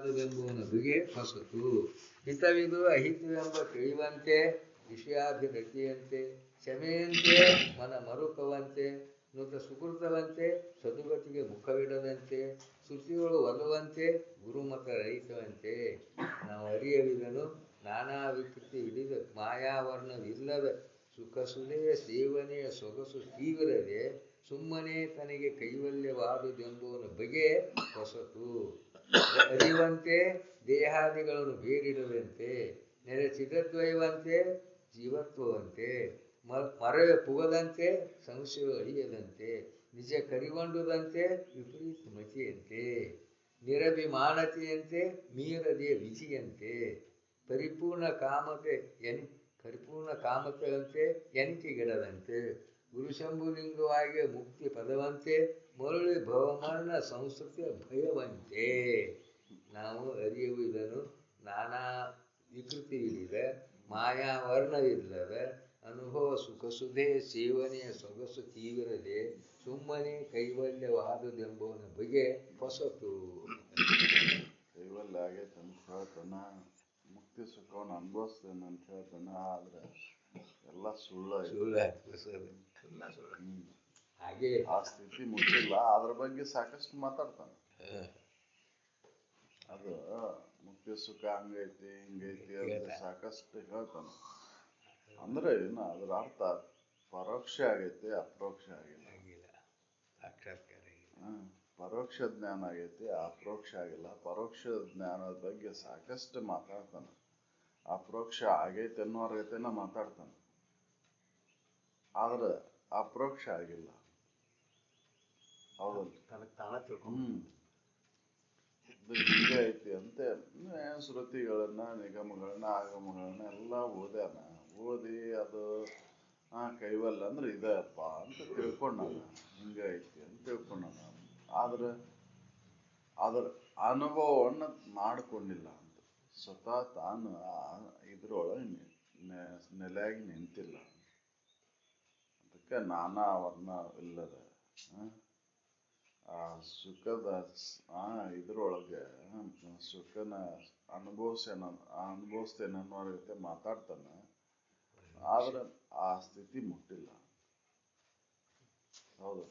ವಾದವೆಂಬುವನ ಬಗೆ ಹೊಸತು. ಹಿತವಿದು ಅಹಿತವೆಂಬ ತಿಳಿವಂತೆ, ವಿಷಯಾಭಿರತಿಯಂತೆ, ಕ್ಷಮೆಯಂತೆ ಮನ ಮರುಕವಂತೆ, ನೂತ ಸುಕೃತವಂತೆ, ಸದುಗತಿಗೆ ಮುಖವಿಡದಂತೆ, ಶ್ರುತಿಗಳು ಒಲುವಂತೆ, ಗುರುಮತ ರಹಿತವಂತೆ. ನಾವು ಅರಿಯವಿದನು ನಾನಾ ವಿಕೃತಿ ಹಿಡಿದ ಮಾಯಾವರ್ಣವಿಲ್ಲದ ಸುಖಸುಲೆಯ ಸೇವನೆಯ ಸೊಗಸು ತೀವ್ರದೆ, ಸುಮ್ಮನೆ ತನಗೆ ಕೈವಲ್ಯವಾದುದೆಂಬುವನ ಬಗೆ ಹೊಸತು. ಅರಿವಂತೆ ದೇಹಾದಿಗಳನ್ನು ಬೇರಿಡದಂತೆ, ನೆರೆಚಿದದ್ವಯವಂತೆ ಜೀವತ್ವವಂತೆ, ಮರವೆ ಪುಗದಂತೆ ಸಂಶಯ ಅಳಿಯದಂತೆ, ನಿಜ ಕರಿಗೊಂಡುದಂತೆ ವಿಪರೀತ ಮತಿಯಂತೆ, ನಿರಭಿಮಾನತೆಯಂತೆ ಮೀರದೆ ವಿಧಿಯಂತೆ, ಪರಿಪೂರ್ಣ ಕಾಮತೆಯಂತೆ ಎನಿಕೆಗೆಡದಂತೆ, ಗುರುಶಂಭುಲಿಂಗವಾಗಿ ಮುಕ್ತಿ ಪದವಂತೆ, ಮರಳಿ ಭವಮರಣ ಸಂಸ್ಕೃತಿಯ ಭಯವಂತೆ. ನಾವು ಅರಿಯವು ಇದನ್ನು ನಾನಾ ವಿಕೃತಿಯಿಲ್ಲದ ಮಾಯಾವರ್ಣವಿಲ್ಲದ ಅನುಭವ ಸುಖಸುಧೆ ಸೇವನೆಯ ಸೊಗಸು ತೀವ್ರದೆ, ಸುಮ್ಮನೆ ಕೈವಲ್ಯವಾದುದೆಂಬುವನ ಬಗೆ ಹೊಸತು. ಕೈವಲ್ಯ ಆಗೈತೆ ಅಂತ ಹೇಳ್ತಾನ, ಮುಕ್ತಿ ಸುಖವನ್ನು ಅನುಭವಿಸ್ತೇನೆ ಅಂತ ಹೇಳ್ತಾನ. ಆದ್ರೆ ಎಲ್ಲ ಸುಳ್ಳು. ಹಾಗೆ ಆ ಸ್ಥಿತಿ ಮುಟ್ಟಿಲ್ಲ. ಅದ್ರ ಬಗ್ಗೆ ಸಾಕಷ್ಟು ಮಾತಾಡ್ತಾನೆ. ಅದು ಮುಕ್ತಿ ಸುಖ ಹಂಗೈತಿ ಹಿಂಗೈತಿ ಅಂತ ಸಾಕಷ್ಟು ಹೇಳ್ತಾನ. ಅಂದ್ರೆ ಏನು ಅದ್ರ ಅರ್ಥ ಪರೋಕ್ಷ ಆಗೈತಿ, ಅಪ್ರೋಕ್ಷ ಆಗಿಲ್ಲ. ಪರೋಕ್ಷ ಜ್ಞಾನ ಆಗೈತಿ, ಅಪ್ರೋಕ್ಷ ಆಗಿಲ್ಲ. ಪರೋಕ್ಷ ಜ್ಞಾನದ ಬಗ್ಗೆ ಸಾಕಷ್ಟು ಮಾತಾಡ್ತಾನ. ಅಪ್ರೋಕ್ಷ ಆಗೈತೆ ಅನ್ನೋರ್ಗತೆನ ಮಾತಾಡ್ತಾನ. ಆದ್ರೆ ಅಪ್ರೋಕ್ಷ ಆಗಿಲ್ಲ. ಹೌದಲ್ಲ? ಹಿಂಗೆ ಐತಿ ಅಂತ ಶ್ರುತಿಗಳನ್ನ ನಿಗಮಗಳನ್ನ ಆಗಮಗಳನ್ನ ಎಲ್ಲ ಓದ್ಯಾನ. ಓದಿ ಅದು ಕೈವಲ್ಯ ಅಂದ್ರೆ ಇದಪ್ಪ ಅಂತ ತಿಳ್ಕೊಂಡಾನ. ಹಿಂಗ ಐತಿ ಅಂತ ತಿಳ್ಕೊಂಡಾನ. ಆದ್ರೆ ಅದರ ಅನುಭವವನ್ನು ಮಾಡಿಕೊಂಡಿಲ್ಲ ಅಂತ. ಸ್ವತಃ ತಾನು ಇದ್ರೊಳಗೆ ನೆಲೆಯಾಗಿ ನಿಂತಿಲ್ಲ. ಅದಕ್ಕೆ ನಾನಾ ವರ್ಣ ಇಲ್ಲದ ಆ ಸುಖದ ಇದ್ರೊಳಗೆ ಸುಖನ ಅನುಭವಿಸ್ತೇನೆ ಅನ್ನೋ ರೀತಿ ಮಾತಾಡ್ತಾನ. ಆದ್ರೆ ಆ ಸ್ಥಿತಿ ಮುಟ್ಟಿಲ್ಲ. ಹೌದು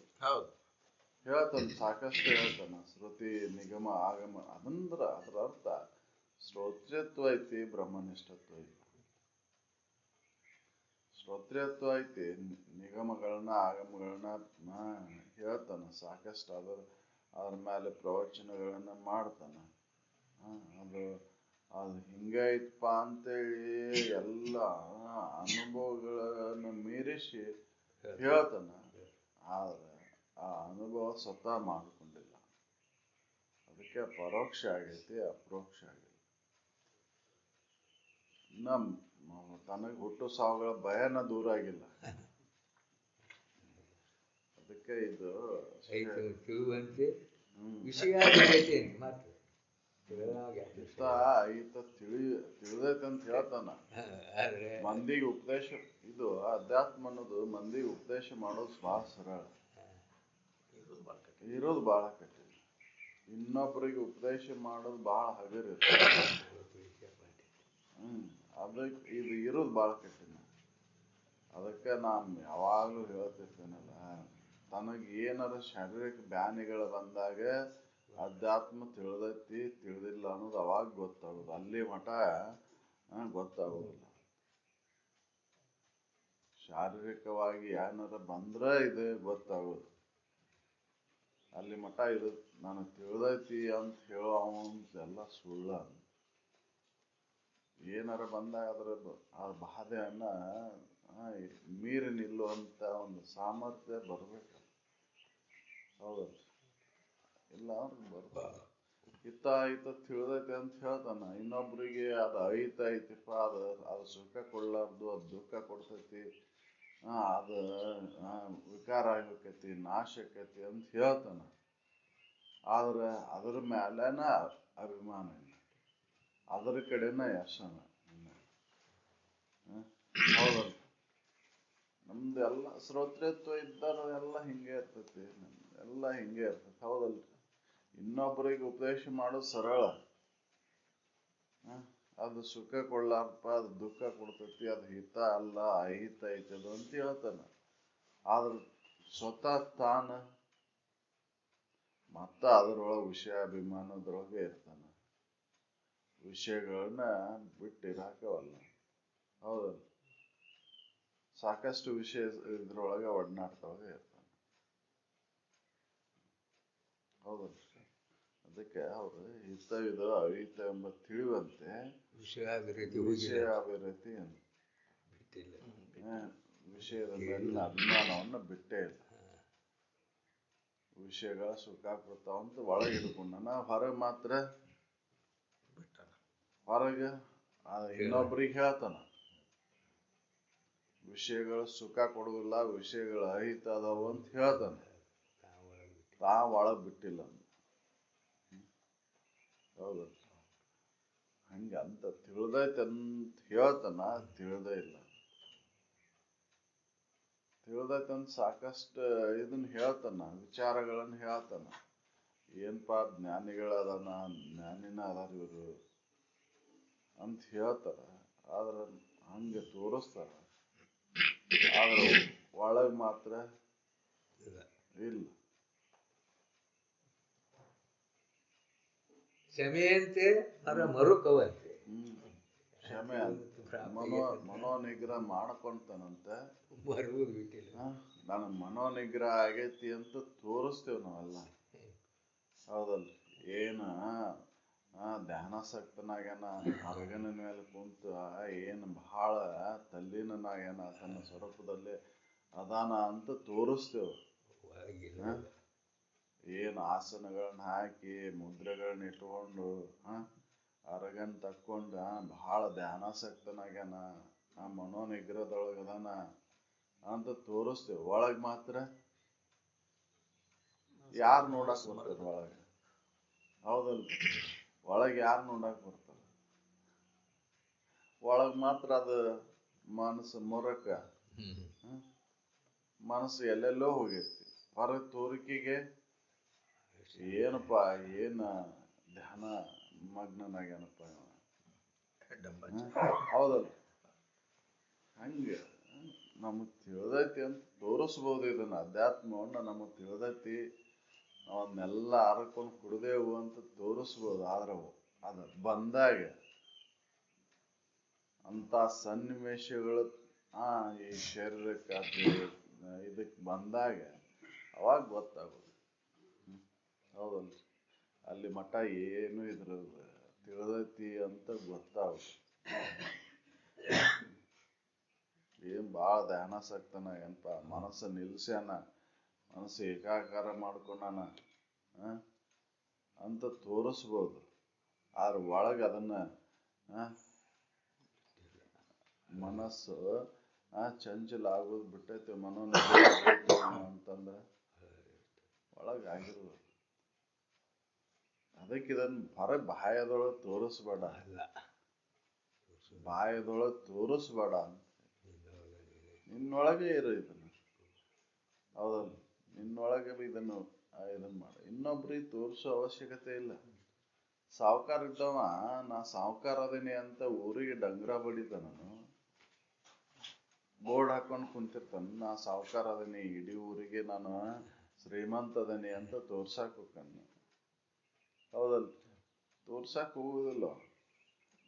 ಹೇಳ್ತಾನ, ಸಾಕಷ್ಟು ಹೇಳ್ತಾನ. ಶ್ರುತಿ ನಿಗಮ ಆಗಮ ಅದ್ರ ಅರ್ಥ ಶ್ರೋತ್ರಿಯತ್ವ ಐತಿ, ಬ್ರಹ್ಮನಿಷ್ಠತ್ವ ಐತಿ. ಶ್ರೋತ್ರಿಯತ್ವ ಐತಿ, ನಿಗಮಗಳನ್ನ ಆಗಮಗಳನ್ನ ಹೇಳ್ತಾನ ಸಾಕಷ್ಟು. ಅದ್ರ ಮೇಲೆ ಪ್ರವಚನಗಳನ್ನ ಮಾಡ್ತಾನ. ಅದು ಹಿಂಗೈತಪ್ಪ ಅಂತೇಳಿ ಎಲ್ಲ ಅನುಭವಗಳನ್ನ ಮೀರಿಸಿ ಹೇಳ್ತಾನ. ಆದ್ರೆ ಆ ಅನುಭವ ಸ್ವತಃ ಮಾಡಿಕೊಂಡಿಲ್ಲ. ಅದಕ್ಕೆ ಪರೋಕ್ಷ ಆಗೈತಿ, ಅಪ್ರೋಕ್ಷ ಆಗಿಲ್ಲ. ತನಗೆ ಹುಟ್ಟು ಸಾವುಗಳ ಭಯನ ದೂರ ಆಗಿಲ್ಲ. ಅದಕ್ಕೆ ಇದು ತಿಳುವಂತೆ ವಿಷಯ ಈತ ತಿಳಿದೈತೆ ಅಂತ ಹೇಳ್ತಾನ. ಮಂದಿಗೆ ಉಪದೇಶ, ಇದು ಅಧ್ಯಾತ್ಮ ಅನ್ನೋದು ಮಂದಿಗೆ ಉಪದೇಶ ಮಾಡೋದು ಬಹಳ ಸರಳ, ಇರೋದು ಬಹಳ ಕಠಿಣ. ಇನ್ನೊಬ್ಬರಿಗೆ ಉಪದೇಶ ಮಾಡೋದು ಬಹಳ ಹಗರಿರುತ್ತೆ. ಅದಕ್ಕೆ ಇದು ಇರೋದು ಬಹಳ ಕಠಿಣ. ಅದಕ್ಕೆ ನಾನು ಯಾವಾಗಲೂ ಹೇಳ್ತಿರ್ತೇನಲ್ಲ, ತನಗೆ ಏನಾರ ಶಾರೀರಿಕ ಬ್ಯಾನಿಗಳು ಬಂದಾಗ ಅಧ್ಯಾತ್ಮ ತಿಳಿದೈತಿ ತಿಳಿದಿಲ್ಲ ಅನ್ನೋದು ಅವಾಗ ಗೊತ್ತಾಗೋದು. ಅಲ್ಲಿ ಮಠ ಗೊತ್ತಾಗೋದಿಲ್ಲ. ಶಾರೀರಿಕವಾಗಿ ಏನಾರ ಬಂದ್ರೆ ಇದು ಗೊತ್ತಾಗೋದು. ಅಲ್ಲಿ ಮಠ ಇದು ನನಗೆ ತಿಳಿದೈತಿ ಅಂತ ಹೇಳೋ ಎಲ್ಲ ಸುಳ್ಳ. ಏನಾರ ಬಂದಾಗ ಆ ಬಾಧೆಯನ್ನ ಮೀರಿ ನಿಲ್ಲುವಂತ ಒಂದು ಸಾಮರ್ಥ್ಯ ಬರ್ಬೇಕು. ಹೌದಲ್ಲ? ಇಲ್ಲ ಅವ್ರಿಗೆ ಬರ್ಬಾರ್ದು. ಇತ್ತ ತಿಳಿದೈತೆ ಅಂತ ಹೇಳ್ತಾನ. ಇನ್ನೊಬ್ರಿಗೆ ಅದು ಐತೈತಿಪ್ಪ, ಅದು ಸುಖ ಕೊಡ್ಲಾರ್ದು, ಅದು ದುಃಖ ಕೊಡ್ತೈತಿ, ಅದು ವಿಕಾರ ಆಗ್ಬೇಕೈತಿ, ನಾಶ ಆಕೈತಿ ಅಂತ ಹೇಳ್ತಾನ. ಆದ್ರೆ ಅದ್ರ ಮೇಲೆನ ಅಭಿಮಾನ ಇಲ್ಲ, ಅದರ ಕಡೆನ ಯಶನ. ಹೌದಲ್ಲ? ನಮ್ದು ಎಲ್ಲ ಶ್ರೋತ್ರಿಯತ್ವ ಇದ್ದಾರ ಎಲ್ಲ ಹಿಂಗೆ ಇರ್ತೈತಿ. ಎಲ್ಲ ಹಿಂಗೆ ಇರ್ತೈತಿ. ಹೌದಲ್ರಿ? ಇನ್ನೊಬ್ಬರಿಗೆ ಉಪದೇಶ ಮಾಡೋದು ಸರಳ, ಅದು ಸುಖ ಕೊಡ್ಲಾರಪ್ಪ, ಅದು ದುಃಖ ಕೊಡ್ತೈತಿ, ಅದು ಹಿತ ಅಲ್ಲ ಅಹಿತ ಐತದ ಅಂತ ಹೇಳ್ತಾನ. ಆದ್ರ ಸ್ವತಃ ತಾನ ಮತ್ತ ಅದರೊಳಗೆ ವಿಷಯಾಭಿಮಾನದೊಳಗೆ ಇರ್ತಾನ. ವಿಷಯಗಳನ್ನ ಬಿಟ್ಟಿರಾಕವಲ್ಲ. ಹೌದಲ್ಲ? ಸಾಕಷ್ಟು ವಿಷಯ ಇದ್ರೊಳಗೆ ಒಡನಾಡ್ತೊಳಗೆ ಇರ್ತಾನೆ. ಹೌದಲ್ಲ? ಅದಕ್ಕೆ ಅವರು ಹಿತವಿದ ಅಹಿತ ಎಂಬ ತಿಳಿವಂತೆ ವಿಷಯಾಭಿರತಿ ವಿಷಯದ ಮೇಲಿನ ಅಭಿಮಾನವನ್ನು ಬಿಟ್ಟೇ ಇಲ್ಲ. ವಿಷಯಗಳ ಸುಖ ಕೊಡ್ತಾವಂತ ಒಳಗೆ ಹಿಡ್ಕೊಂಡನ, ಹೊರಗೆ ಮಾತ್ರ ಹೊರಗೆ ಇನ್ನೊಬ್ರಿಗೆ ಹೇಳ್ತಾನ ವಿಷಯಗಳು ಸುಖ ಕೊಡುದಿಲ್ಲ, ವಿಷಯಗಳ ಅಹಿತ ಅದಾವ ಅಂತ ಹೇಳ್ತಾನ. ತಾ ಒಳಗ್ ಬಿಟ್ಟಿಲ್ಲ. ಹೌದ? ಹಂಗ ಅಂತ ತಿಳಿದೈತೆ ಅಂತ ಹೇಳ್ತಾನ, ತಿಳಿದೇ ಇಲ್ಲ. ತಿಳಿದೈತಂತ ಸಾಕಷ್ಟು ಇದನ್ನ ಹೇಳ್ತಾನ, ವಿಚಾರಗಳನ್ನ ಹೇಳ್ತಾನ. ಏನ್ಪಾ ಜ್ಞಾನಿಗಳದಾನ, ಜ್ಞಾನಿನ ಅದಾರ ಇವರು ಅಂತ ಹೇಳ್ತಾರ. ಆದ್ರ ಹಂಗೆ ತೋರಿಸ್ತಾರ. ಆದ್ರೆ ಒಳಗ್ ಮಾತ್ರ ಇಲ್ಲ. ಕ್ಷಮೆಯಂತೆ ಅವರ ಮರುಕವಂತೆ. ಕ್ಷಮೆ ಮನೋನಿಗ್ರಹ ಮಾಡ್ಕೊಂತಾನಂತೆ, ಬರುವುದು ಬಿಟ್ಟಿಲ್ಲ. ನಾನು ಮನೋನಿಗ್ರಹ ಆಗೈತಿ ಅಂತ ತೋರಿಸ್ತೇವ್ ನಾವೆಲ್ಲ. ಹೌದಲ್ಲ? ಏನ ಧ್ಯಾನಾಸಕ್ತನಾಗ್ಯಾನ, ಹೊರಗನ ಮೇಲೆ ಕುಂತು ಏನ್ ಬಹಳ ತಲ್ಲೀನಾಗ್ಯಾನ, ತನ್ನ ಸ್ವರೂಪದಲ್ಲಿ ಅದಾನ ಅಂತ ತೋರಿಸ್ತೇವ್. ಏನ್ ಆಸನಗಳನ್ನ ಹಾಕಿ ಮುದ್ರೆಗಳನ್ನ ಇಟ್ಕೊಂಡು ಅರಗನ್ ತಕ್ಕೊಂಡ ಬಹಳ ಧ್ಯಾನಾಸಕ್ತನಾಗ್ಯಾನ, ಆ ಮನೋನಿಗ್ರಹದೊಳಗದಾನ ಅಂತ ತೋರಿಸ್ತೇವೆ. ಒಳಗ್ ಮಾತ್ರ ಯಾರು ನೋಡಕ್ ಬರ್ತಾರ ಒಳಗ? ಹೌದಲ್? ಒಳಗ್ ಯಾರು ನೋಡಕ್ ಬರ್ತಾರ? ಒಳಗ್ ಮಾತ್ರ ಅದು ಮನಸ್ಸು ಮೊರಕ, ಮನಸ್ಸು ಎಲ್ಲೆಲ್ಲೋ ಹೋಗೈತಿ. ಹೊರಗ್ ತೋರಿಕೆಗೆ ಏನಪ್ಪ ಏನ ಧ್ಯಾನ ಮಗ್ನನಾಗ್ಯಾನಪ್ಪ. ಹೌದಲ್ಲ? ಹಂಗೆ ನಮಗ್ ತಿಳಿದೈತಿ ಅಂತ ತೋರಿಸ್ಬೋದು. ಇದನ್ನ ಅಧ್ಯಾತ್ಮವನ್ನ ನಮಗ್ ತಿಳಿದೈತಿ, ಅವನ್ನೆಲ್ಲ ಹರಕೊಂಡು ಕುಡ್ದೇವು ಅಂತ ತೋರಿಸ್ಬೋದು. ಆದ್ರೆ ಅದ ಬಂದಾಗ ಅಂತ ಸನ್ನಿವೇಶಗಳು ಈ ಶರೀರಕ್ಕೆ ಇದಕ್ ಬಂದಾಗ ಅವಾಗ ಗೊತ್ತಾಗೋದು. ಹೌದಲ್ಲ? ಅಲ್ಲಿ ಮಠ ಏನು ಇದ್ರ ತಿಳಿದೈತಿ ಅಂತ ಗೊತ್ತಾಗೋದು. ಏನ್ ಬಾಳ ಧ್ಯಾನಾಸಕ್ತನ ಏನಪ್ಪ, ಮನಸ್ಸು ನಿಲ್ಸ್ಯಾನ, ಮನಸ್ಸು ಏಕಾಕಾರ ಮಾಡ್ಕೊಂಡಾನ ಅಂತ ತೋರಿಸ್ಬೋದು. ಆದ್ರೆ ಒಳಗೆ ಅದನ್ನ ಮನಸ್ಸು ಚಂಚಲ ಆಗೋದು ಬಿಟ್ಟೈತಿ, ಮನೋನಿಗ್ರಹ ಅಂತಂದ್ರೆ ಒಳಗೆ ಆಗಿರ್ಬೋದು. ಅದಕ್ಕೆ ಇದನ್ನ ಹೊರಗೆ ಬಾಯದೊಳಗೆ ತೋರಿಸ್ಬೇಡ, ಬಾಯದೊಳಗೆ ತೋರಿಸ್ಬೇಡ, ನಿನ್ನೊಳಗೆ ಇರು ಇದನ್ನ. ಹೌದಲ್ಲ? ನಿನ್ನೊಳಗೆ ಇದನ್ನು ಮಾಡ. ಇನ್ನೊಬ್ರಿಗೆ ತೋರಿಸೋ ಅವಶ್ಯಕತೆ ಇಲ್ಲ. ಸಾವುಕಾರ ಇದ್ದವ ನಾ ಸಾವುಕಾರ ಅದೇನಿ ಅಂತ ಊರಿಗೆ ಡಂಗ್ರ ಬಡಿತಾನು, ಬೋರ್ಡ್ ಹಾಕೊಂಡು ಕುಂತಿರ್ತಾನ, ನಾ ಸಾವುಕಾರ ಅದೇನಿ, ಇಡೀ ಊರಿಗೆ ನಾನು ಶ್ರೀಮಂತ ಅದೇನಿ ಅಂತ ತೋರ್ಸಾಕ್ ಹೋಗ್ತಾನ. ಹೌದಲ್ಲ? ತೋರ್ಸಾಕ್ ಹೋಗುದಿಲ್ಲ,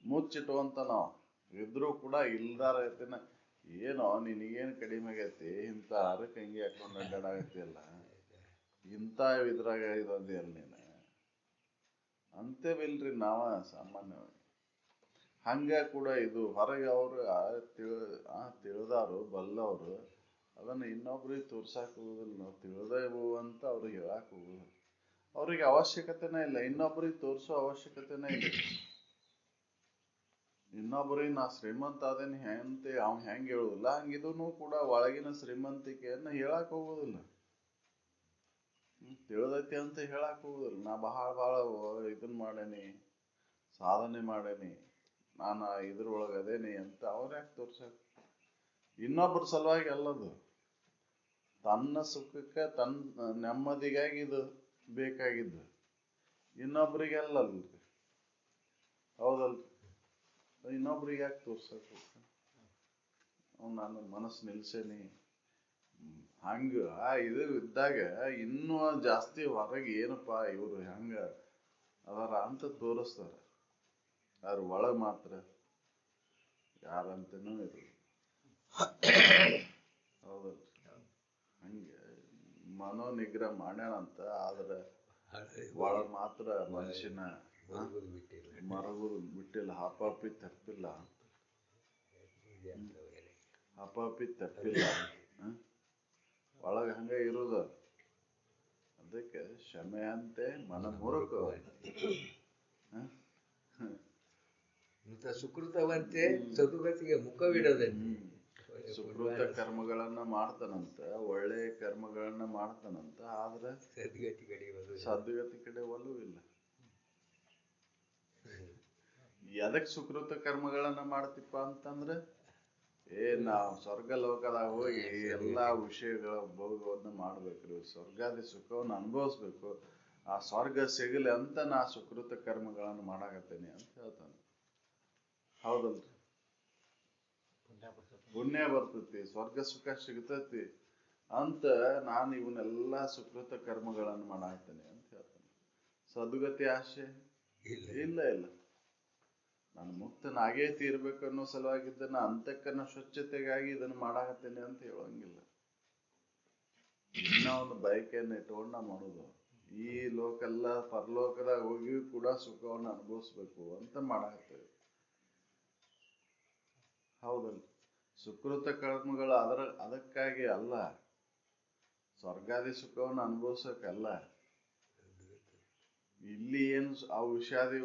ಮುಚ್ಚಿಟ್ಟುವಂತ ನಾವ್ ಇದ್ರೂ ಕೂಡ ಇಲ್ದಾರ ಐತಿನ. ಏನೋ ನಿನಗೇನು ಕಡಿಮೆ ಆಗೈತಿ, ಇಂಥ ಅರಕ್ ಅಂಗಿ ಹಾಕೊಂಡು ಅಡ್ಡಾಡಾಗತ್ತಿಯಲ್ಲ, ಇಂಥ ಇದ್ರಾಗ ಇರೋದಿ ಅಲ್ಲ ನೀನು ಅಂತೇವಿಲ್ರಿ ನಾವ ಸಾಮಾನ್ಯವಾಗಿ. ಹಂಗ ಕೂಡ ಇದು ಹೊರಗೆ ಅವರು ತಿಳಿದವರು ಬಲ್ಲವರು ಅದನ್ನ ಇನ್ನೊಬ್ರಿಗೆ ತೋರ್ಸಾಕ್ ಹೋಗುದಿಲ್ಲ. ನಾವು ತಿಳಿದೇವು ಅಂತ ಅವ್ರಿಗೆ ಹೇಳಕ್ ಹೋಗುದಿಲ್ಲ. ಅವ್ರಿಗೆ ಅವಶ್ಯಕತೆನೇ ಇಲ್ಲ, ಇನ್ನೊಬ್ರಿಗೆ ತೋರ್ಸೋ ಅವಶ್ಯಕತೆನೇ ಇಲ್ಲ. ಇನ್ನೊಬ್ರಿಗೆ ನಾ ಶ್ರೀಮಂತ ಅದೇನಿ ಅಂತ ಅವ್ ಹೆಂಗ್ ಹೇಳುದಿಲ್ಲ, ಹಂಗಿದೂ ಕೂಡ ಒಳಗಿನ ಶ್ರೀಮಂತಿಕೆಯನ್ನ ಹೇಳಕ್ ಹೋಗುದಿಲ್ಲ. ತಿಳಿದೈತಿ ಅಂತ ಹೇಳಕ್ ಹೋಗುದಿಲ್ಲ. ನಾ ಬಹಳ ಇದನ್ ಮಾಡೇನಿ, ಸಾಧನೆ ಮಾಡೇನಿ, ನಾನು ಇದ್ರೊಳಗೆ ಅದೇನಿ ಅಂತ ಅವ್ರ ಯಾಕೆ ತೋರ್ಸಕ್? ಇನ್ನೊಬ್ಬರ ಸಲುವಾಗಿ ಅಲ್ಲದು, ತನ್ನ ಸುಖಕ್ಕೆ ತನ್ನ ನೆಮ್ಮದಿಗಾಗಿ ಇದು ಬೇಕಾಗಿದ್ದು, ಇನ್ನೊಬ್ರಿಗೆ ಅಲ್ಲಲ್ರಿ. ಹೌದಲ್ರಿ? ಇನ್ನೊಬ್ರಿಗೆ ಯಾಕೆ ತೋರ್ಸಕ್ ಹೋಗ್ತಾನೆ? ಅವ್ನು ನಾನು ಮನಸ್ಸು ನಿಲ್ಸೇನಿ ಹಂಗ ಇದು ಇದ್ದಾಗ ಇನ್ನೂ ಜಾಸ್ತಿ ಹೊರಗೆ ಏನಪ್ಪಾ ಇವ್ರು ಹೆಂಗ ಅದಾರ ಅಂತ ತೋರಿಸ್ತಾರ. ಯಾರು ಒಳಗ್ ಮಾತ್ರ ಯಾರಂತನೂ ಇರಲ್ಲ. ಹೌದಲ್ರಿ? ಹಂಗೆ ಮನೋ ನಿಗ್ರಹ ಮಾಡ್ಯಾನಂತ ಆದ್ರೆ ಒಳಗ್ ಮಾತ್ರ ಮನುಷ್ಯನ ಮರಗುದು ಬಿಟ್ಟಿಲ್ಲ. ಹಪಾಪಿ ತಪ್ಪಿಲ್ಲ, ಹಪಾಪಿ ತಪ್ಪಿಲ್ಲ. ಒಳಗ ಹಂಗ ಇರುದ. ಅದಕ್ಕೆ ಕ್ಷಮೆ ಅಂತೆ ಮನಮೂರ್ಖ ಸುಕೃತವಂತೆ ಸದುಗತಿಗೆ ಮುಖವಿಡದಂತೆ. ಸುಕೃತ ಕರ್ಮಗಳನ್ನ ಮಾಡ್ತಾನಂತ, ಒಳ್ಳೆ ಕರ್ಮಗಳನ್ನ ಮಾಡ್ತಾನಂತ, ಆದ್ರೆ ಸದ್ಗತಿ ಕಡೆ ಒಲವು ಇಲ್ಲ. ಎದಕ್ ಸುಕೃತ ಕರ್ಮಗಳನ್ನ ಮಾಡ್ತಿಪ್ಪ ಅಂತಂದ್ರೆ ನಾವ್ ಸ್ವರ್ಗ ಲೋಕದಾಗ ಹೋಗಿ ಎಲ್ಲಾ ವಿಷಯಗಳ ಭೋಗವನ್ನ ಮಾಡ್ಬೇಕ್ರಿ, ಸ್ವರ್ಗಾದಿ ಸುಖವನ್ನ ಅನುಭವಿಸ್ಬೇಕು. ಆ ಸ್ವರ್ಗ ಸಿಗಲಿ ಅಂತ ನಾ ಸುಕೃತ ಕರ್ಮಗಳನ್ನ ಮಾಡಾಕತ್ತೇನೆ ಅಂತ ಹೇಳ್ತಾನೆ. ಹೌದಲ್ರಿ? ಪುಣ್ಯ ಬರ್ತೈತಿ, ಸ್ವರ್ಗ ಸುಖ ಸಿಗ್ತೈತಿ ಅಂತ ನಾನು ಇವನ್ನೆಲ್ಲಾ ಸುಕೃತ ಕರ್ಮಗಳನ್ನು ಮಾಡಾಕ್ತೇನೆ ಅಂತ ಹೇಳ್ತಾನೆ. ಸದ್ಗತಿ ಆಶೆ ಇಲ್ಲ ಇಲ್ಲ. ನಾನು ಮುಕ್ತನಾಗೇ ತೀರ್ಬೇಕು ಅನ್ನೋ ಸಲುವಾಗಿದ್ದನ್ನ ಅಂತಕ್ಕನ್ನ ಸ್ವಚ್ಛತೆಗಾಗಿ ಇದನ್ನ ಮಾಡಾಕತ್ತೇನೆ ಅಂತ ಹೇಳಂಗಿಲ್ಲ. ಇನ್ನ ಒಂದು ಬಯಕೆಯನ್ನು ಇಟ್ಕೊಂಡ ಮಾಡೋದು. ಈ ಲೋಕ ಎಲ್ಲ ಪರಲೋಕದಾಗ ಹೋಗಿಯೂ ಕೂಡ ಸುಖವನ್ನು ಅನುಭವಿಸ್ಬೇಕು ಅಂತ ಮಾಡಾಕತ್ತೇವೆ. ಹೌದಲ್ಲ? ಸುಕೃತ ಕರ್ಮಗಳು ಅದಕ್ಕಾಗಿ ಅಲ್ಲ, ಸ್ವರ್ಗಾದಿ ಸುಖವನ್ನು ಅನುಭವಿಸಕ್ಕಲ್ಲ. ಇಲ್ಲಿ ಏನು ಅವು ವಿಷಾದಿ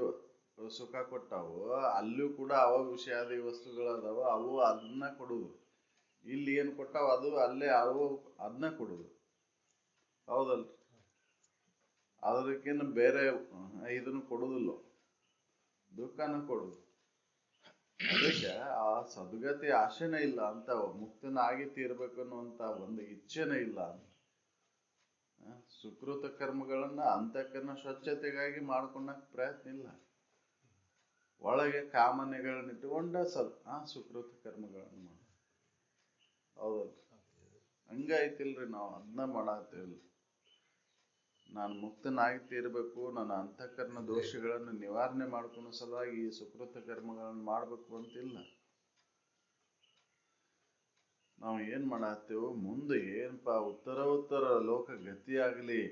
ಸುಖ ಕೊಟ್ಟಾವು, ಅಲ್ಲೂ ಕೂಡ ಅವ ವಿಷಯಾದಿ ವಸ್ತುಗಳದಾವ, ಅವು ಅದನ್ನ ಕೊಡುದು. ಇಲ್ಲಿ ಏನು ಕೊಟ್ಟಾವ ಅದು ಅಲ್ಲೇ ಅವು ಅದನ್ನ ಕೊಡುದು. ಹೌದಲ್ರಿ? ಅದಕ್ಕಿಂತ ಬೇರೆ ಇದನ್ನು ಕೊಡುದಿಲ್ಲ, ದುಃಖನ ಕೊಡುದು. ಅದಕ್ಕೆ ಆ ಸದ್ಗತಿ ಆಶೆನೇ ಇಲ್ಲ ಅಂತ, ಮುಕ್ತನಾಗಿ ತೀರ್ಬೇಕು ಅನ್ನುವಂತ ಒಂದು ಇಚ್ಛೆನೇ ಇಲ್ಲ ಅಂತ. ಸುಕೃತ ಕರ್ಮಗಳನ್ನ ಅಂತಕ್ಕನ್ನ ಸ್ವಚ್ಛತೆಗಾಗಿ ಮಾಡ್ಕೊಂಡಾಗ ಪ್ರಯತ್ನ ಇಲ್ಲ. ಒಳಗೆ ಕಾಮನೆಗಳನ್ನ ಇಟ್ಟುಕೊಂಡ ಸುಕೃತ ಕರ್ಮಗಳನ್ನ ಮಾಡ. ಹೌದಲ್ರಿ? ಹಂಗಾಯ್ತಿಲ್ರಿ? ನಾವು ಅದನ್ನ ಮಾಡತ್ತೇವಲ್ರಿ. ನಾನು ಮುಕ್ತನಾಗಿ ತೀರ್ಬೇಕು, ನನ್ನ ಅಂತಃಕರಣ ದೋಷಗಳನ್ನು ನಿವಾರಣೆ ಮಾಡ್ಕೊಳ್ಳೋ ಸಲುವಾಗಿ ಈ ಸುಕೃತ ಕರ್ಮಗಳನ್ನು ಮಾಡ್ಬೇಕು ಅಂತಿಲ್ಲ. ನಾವು ಏನ್ ಮಾಡತ್ತೇವು, ಮುಂದೆ ಏನಪ್ಪಾ ಉತ್ತರೋತ್ತರ ಲೋಕ ಗತಿಯಾಗಲಿ,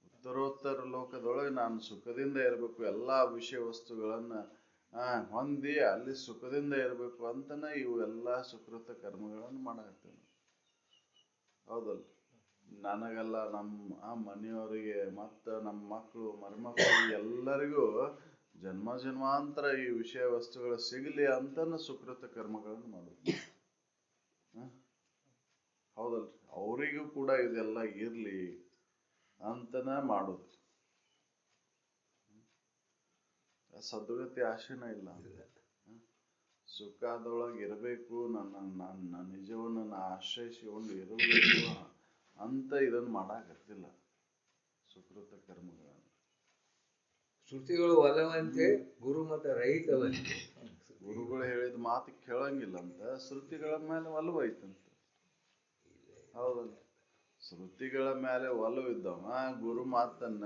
ಉತ್ತರೋತ್ತರ ಲೋಕದೊಳಗೆ ನಾನು ಸುಖದಿಂದ ಇರಬೇಕು, ಎಲ್ಲಾ ವಿಷಯ ವಸ್ತುಗಳನ್ನ ಹೊಂದಿ ಅಲ್ಲಿ ಸುಖದಿಂದ ಇರಬೇಕು ಅಂತನ ಇವು ಎಲ್ಲಾ ಸುಕೃತ ಕರ್ಮಗಳನ್ನು ಮಾಡತ್ತೇವೆ. ಹೌದಲ್ರಿ? ನನಗೆಲ್ಲ ನಮ್ಮ ಮನೆಯವರಿಗೆ ಮತ್ತ ನಮ್ಮ ಮಕ್ಕಳು ಮರಿಮಕ್ಕಳು ಎಲ್ಲರಿಗೂ ಜನ್ಮ ಜನ್ಮಾಂತರ ಈ ವಿಷಯ ವಸ್ತುಗಳು ಸಿಗಲಿ ಅಂತನ ಸುಕೃತ ಕರ್ಮಗಳನ್ನು ಮಾಡುದು. ಹೌದಲ್ರಿ? ಅವರಿಗೂ ಕೂಡ ಇದೆಲ್ಲ ಇರ್ಲಿ ಅಂತನ ಮಾಡುದು. ಸದ್ಗತಿ ಆಶೆನ ಇಲ್ಲ. ಸುಖದೊಳಗೆ ಇರಬೇಕು, ನನ್ನ ನಿಜವನ್ನು ಆಶ್ರಯಿಸಿಕೊಂಡು ಇರಬೇಕು ಅಂತ ಇದನ್ನು ಮಾಡಾಕತ್ತಿಲ್ಲ ಸುಕೃತ ಕರ್ಮಗಳನ್ನು. ಶ್ರುತಿಗಳು ಒಲವಂತೆ ಗುರು ಮತ ರಹಿತವಂತೆ. ಗುರುಗಳು ಹೇಳಿದ ಮಾತು ಕೇಳಂಗಿಲ್ಲ ಅಂತ ಶ್ರುತಿಗಳ ಮೇಲೆ ಒಲವು ಐತಂತ. ಹೌದಲ್ಲ? ಶ್ರುತಿಗಳ ಮೇಲೆ ಒಲವು ಇದ್ದವ ಗುರು ಮಾತನ್ನ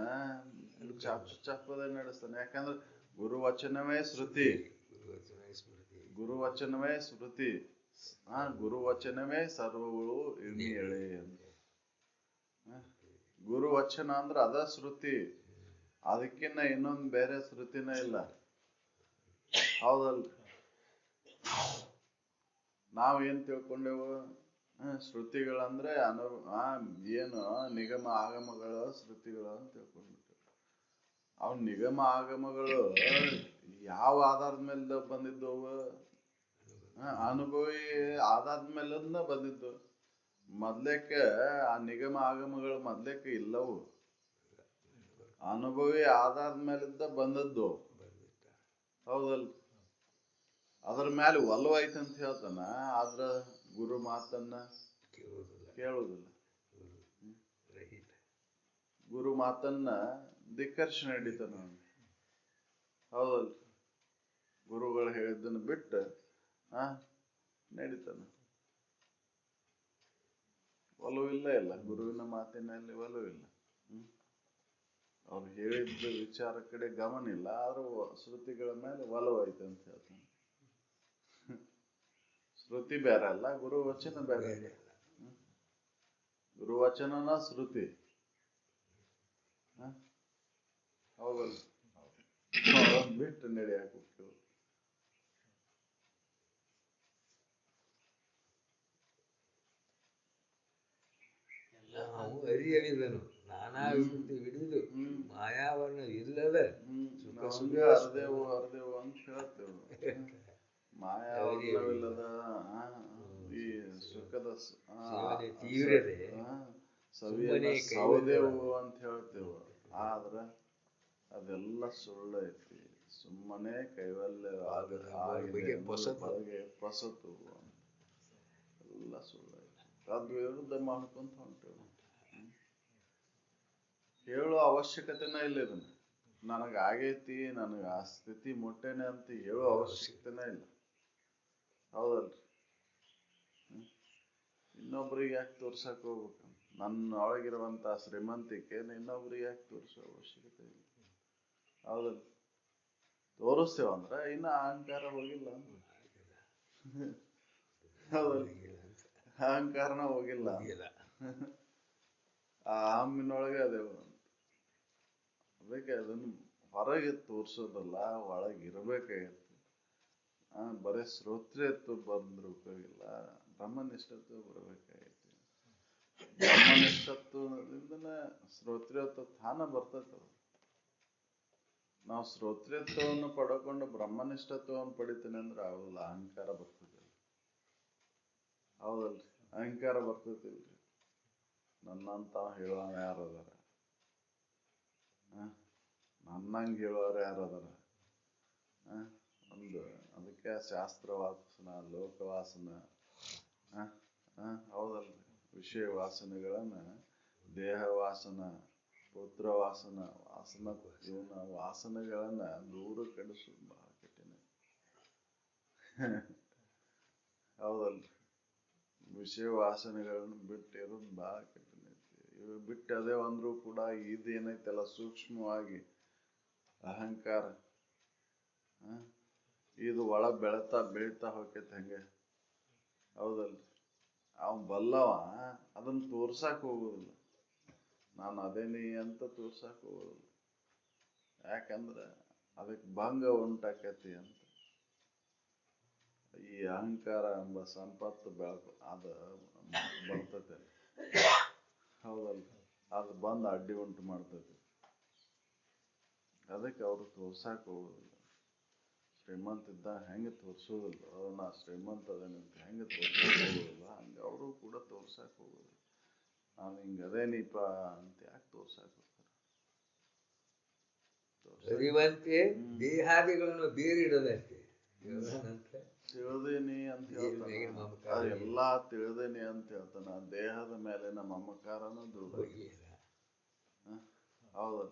ಚಪ್ಪದೆ ನಡೆಸ್ತಾನೆ. ಯಾಕಂದ್ರೆ ಗುರು ವಚನವೇ ಶ್ರುತಿ, ಗುರು ವಚನವೇ ಸ್ಮೃತಿ, ಗುರು ವಚನವೇ ಸರ್ವಗಳು ಇಣಿ ಎಳೆ ಅಂತ. ಗುರು ವಚನ ಅಂದ್ರ ಅದ ಶ್ರುತಿ, ಅದಕ್ಕಿನ್ನ ಇನ್ನೊಂದು ಬೇರೆ ಶ್ರುತಿನ ಇಲ್ಲ. ಹೌದಲ್ರಿ? ನಾವ್ ಏನ್ ತಿಳ್ಕೊಂಡೆವು, ಶ್ರುತಿಗಳಂದ್ರೆ ಏನು ನಿಗಮ ಆಗಮಗಳ ಶ್ರುತಿಗಳು ಅಂತ ತಿಳ್ಕೊಂಡ್ಬಿಟ್ಟು. ಅವ್ ನಿಗಮ ಆಗಮಗಳು ಯಾವ ಆಧಾರದ ಮೇಲೆ ಬಂದಿದ್ದವು? ಅನುಭವಿ ಆಧಾರದ ಮೇಲಿಂದ ಬಂದಿದ್ದು. ಮೊದ್ಲೇಕ ಆ ನಿಗಮ ಆಗಮಗಳು ಮೊದ್ಲೇಕ ಇಲ್ಲವು, ಅನುಭವಿ ಆಧಾರದ ಮೇಲಿಂದ ಬಂದದ್ದು. ಹೌದಲ್? ಅದ್ರ ಮೇಲೆ ಒಲವು ಐತಂತ ಹೇಳ್ತಾನ, ಆದ್ರ ಗುರು ಮಾತನ್ನ ಕೇಳುದಿಲ್ಲ. ಗುರು ಮಾತನ್ನ ಧಿಕ್ಕರ್ಷಣೆ ಹಿಡಿತಾನ. ಹೌದಲ್? ಗುರುಗಳು ಹೇಳಿದ್ದನ್ನು ಬಿಟ್ಟು ನಡೀತಾನ. ಒಲವಿಲ್ಲ ಇಲ್ಲ, ಗುರುವಿನ ಮಾತಿನಲ್ಲಿ ಒಲವಿಲ್ಲ. ಅವ್ರು ಹೇಳಿದ್ದ ವಿಚಾರ ಕಡೆ ಗಮನ ಇಲ್ಲ, ಆದ್ರೂ ಶ್ರುತಿಗಳ ಮೇಲೆ ಒಲವು ಐತೆ ಅಂತ ಹೇಳ್ತಾನೆ. ಶ್ರುತಿ ಬೇರೆ ಅಲ್ಲ, ಗುರು ವಚನ ಬೇರೆ ಅಲ್ಲ. ಗುರು ವಚನನ ಶ್ರುತಿ. ಹೌದಲ್ಲ, ಬಿಟ್ಟು ನಡೆಯಾಕ ಹೋಗ್ತೇವೆ. ನಾವು ಅರಿಯವಿದನು ನಾನಾ ವಿಭೂತಿ ಹಿಡಿದು ಮಾಯಾವರಣ ಇಲ್ಲದ ಅರ್ದೇವು ಅರ್ದೇವು ಅಂತ ಹೇಳ್ತೇವೆ. ಮಾಯಾವರಣವಿಲ್ಲದ ಈ ಸುಖದ ತೀವ್ರತೆ ಸವಿಯನ್ನ ಸೌದೇವು ಅಂತ ಹೇಳ್ತೇವೆ. ಆದ್ರ ಅದೆಲ್ಲ ಸುಳ್ಳು ಐತಿ. ಸುಮ್ಮನೆ ಕೈವಲ್ಯ ಬಗ್ಗೆ ಪಸತು ಎಲ್ಲ ಸುಳ್ಳು ಐತಿ. ಅದ್ ವಿರುದ್ಧ ಮಾಡ್ಕೊಂತ ಹೊಂಟೇವು. ಹೇಳೋ ಅವಶ್ಯಕತೆನ ಇಲ್ಲ. ಇದನ್ನ ನನಗ ಆಗೈತಿ, ನನಗ ಆ ಸ್ಥಿತಿ ಮುಟ್ಟೇನೆ ಅಂತ ಹೇಳೋ ಅವಶ್ಯಕತೆನೇ ಇಲ್ಲ. ಹೌದಲ್ರಿ? ಇನ್ನೊಬ್ರಿಗೆ ಯಾಕೆ ತೋರ್ಸಕ್ ಹೋಗ್ಬೇಕು? ನನ್ನ ಒಳಗಿರುವಂತ ಶ್ರೀಮಂತಿಕೆ ಇನ್ನೊಬ್ರಿಗೆ ಯಾಕೆ ತೋರಿಸೋ ಅವಶ್ಯಕತೆ ಇಲ್ಲ. ಹೌದಲ್ಲ? ತೋರಿಸ್ತೇವಂದ್ರ ಇನ್ನ ಅಹಂಕಾರ ಹೋಗಿಲ್ಲ. ಹೌದಲ್ಲ? ಅಹಂಕಾರನ ಹೋಗಿಲ್ಲ. ಆ ಹಮ್ಮಿನೊಳಗೆ ಅದೇವ. ಅದಕ್ಕೆ ಅದನ್ನು ಹೊರಗೆ ತೋರ್ಸೋದಲ್ಲ, ಒಳಗಿರ್ಬೇಕಾಗತ್ತೆ. ಬರೀ ಶ್ರೋತ್ರಿಯತ್ವ ಬಂದ್ರೆ ಉಪಯೋಗಿಲ್ಲ, ಬ್ರಹ್ಮನಿಷ್ಠತ್ವ ಬರ್ಬೇಕಾಗೈತಿ. ಬ್ರಹ್ಮನಿಷ್ಠತ್ವದಿಂದನೇ ಶ್ರೋತ್ರಿಯತ್ವ ತಾನ ಬರ್ತೈತೆ. ನಾವು ಶ್ರೋತ್ರಿಯತ್ವವನ್ನು ಪಡ್ಕೊಂಡು ಬ್ರಹ್ಮನಿಷ್ಠತ್ವವನ್ನು ಪಡಿತೀನಿ ಅಂದ್ರೆ ಆಗೋದಿಲ್ಲ. ಅಹಂಕಾರ ಬರ್ತದೆ. ಹೌದಲ್ರಿ? ಅಹಂಕಾರ ಬರ್ತೈತಿಲ್ರಿ. ನನ್ನಂತ ಹೇಳೋಣ ಯಾರದಾರ? ನನ್ನಂಗೆ ಹೇಳೋರು ಯಾರದಾರ? ಒಂದು ಅದಕ್ಕೆ ಶಾಸ್ತ್ರ ವಾಸನ, ಲೋಕವಾಸನ, ಹೌದಲ್ರಿ? ವಿಷಯ ವಾಸನೆಗಳನ್ನ, ದೇಹ ವಾಸನ, ಪುತ್ರ ವಾಸನ, ಇವನ ವಾಸನೆಗಳನ್ನ ದೂರ ಕಡಿಸೋದು ಬಹಳ ಕಠಿಣ. ಹೌದಲ್ರಿ? ವಿಷಯ ವಾಸನೆಗಳನ್ನ ಬಿಟ್ಟಿರೋದು ಬಹಳ ಕಠಿಣ ಐತಿ. ಇವು ಬಿಟ್ಟು ಅದೇ ಅಂದ್ರೂ ಕೂಡ ಇದೇನೈತಲ್ಲ ಸೂಕ್ಷ್ಮವಾಗಿ ಅಹಂಕಾರ, ಇದು ಒಳ ಬೆಳೀತಾ ಹೋಗ್ತೈತೆ ಹಂಗೆ. ಹೌದಲ್ರಿ? ಅವ್ ಬಲ್ಲವ ಅದನ್ನ ತೋರ್ಸಾಕ್ ಹೋಗುದಿಲ್ಲ. ನಾನು ಅದೇನಿ ಅಂತ ತೋರ್ಸಾಕ್ ಹೋಗುದಿಲ್ಲ. ಯಾಕಂದ್ರೆ ಅದಕ್ಕೆ ಭಂಗ ಉಂಟಾಕತಿ ಅಂತ. ಈ ಅಹಂಕಾರ ಎಂಬ ಸಂಪತ್ತು ಅದ ಬರ್ತೈತೆ. ಹೌದಲ್ರಿ? ಅದು ಬಂದು ಅಡ್ಡಿ ಉಂಟು ಮಾಡ್ತೈತಿ. ಅದಕ್ಕೆ ಅವರು ತೋರ್ಸಾಕ್ ಹೋಗುದಿಲ್ಲ. ಶ್ರೀಮಂತ ಇದ್ದ ಹೆಂಗೆ ತೋರ್ಸೋದಿಲ್ಲ, ನಾ ಶ್ರೀಮಂತ ಅದೇನಂತ ಹೆಂಗೆ ತೋರ್ಸಾಕ್ ಹೋಗೋದಿಲ್ಲ, ಹಂಗೆ ಅವರು ಕೂಡ ತೋರ್ಸಾಕ್ ಹೋಗೋದಿಲ್ಲ. ನಾನು ಹಿಂಗೆ ಅದೇನಿಪ್ಪ ಅಂತ ಯಾಕೆ ತೋರ್ಸಾಕ್ ಹೋಗ್ತಾರೆ? ಅರಿವಂತೆ ದೇಹಾದಿಗಳನ್ನು ಬೇರಿಡದಂತೆ ತಿಳಿದೇನಿ ಅಂತ ಹೇಳ್ತಾನೆ. ಅದೆಲ್ಲಾ ತಿಳಿದೇನಿ ಅಂತ ಹೇಳ್ತಾನ. ದೇಹದ ಮೇಲಿನ ಮಮಕಾರನ ದೂರ. ಹೌದಲ್ಲ?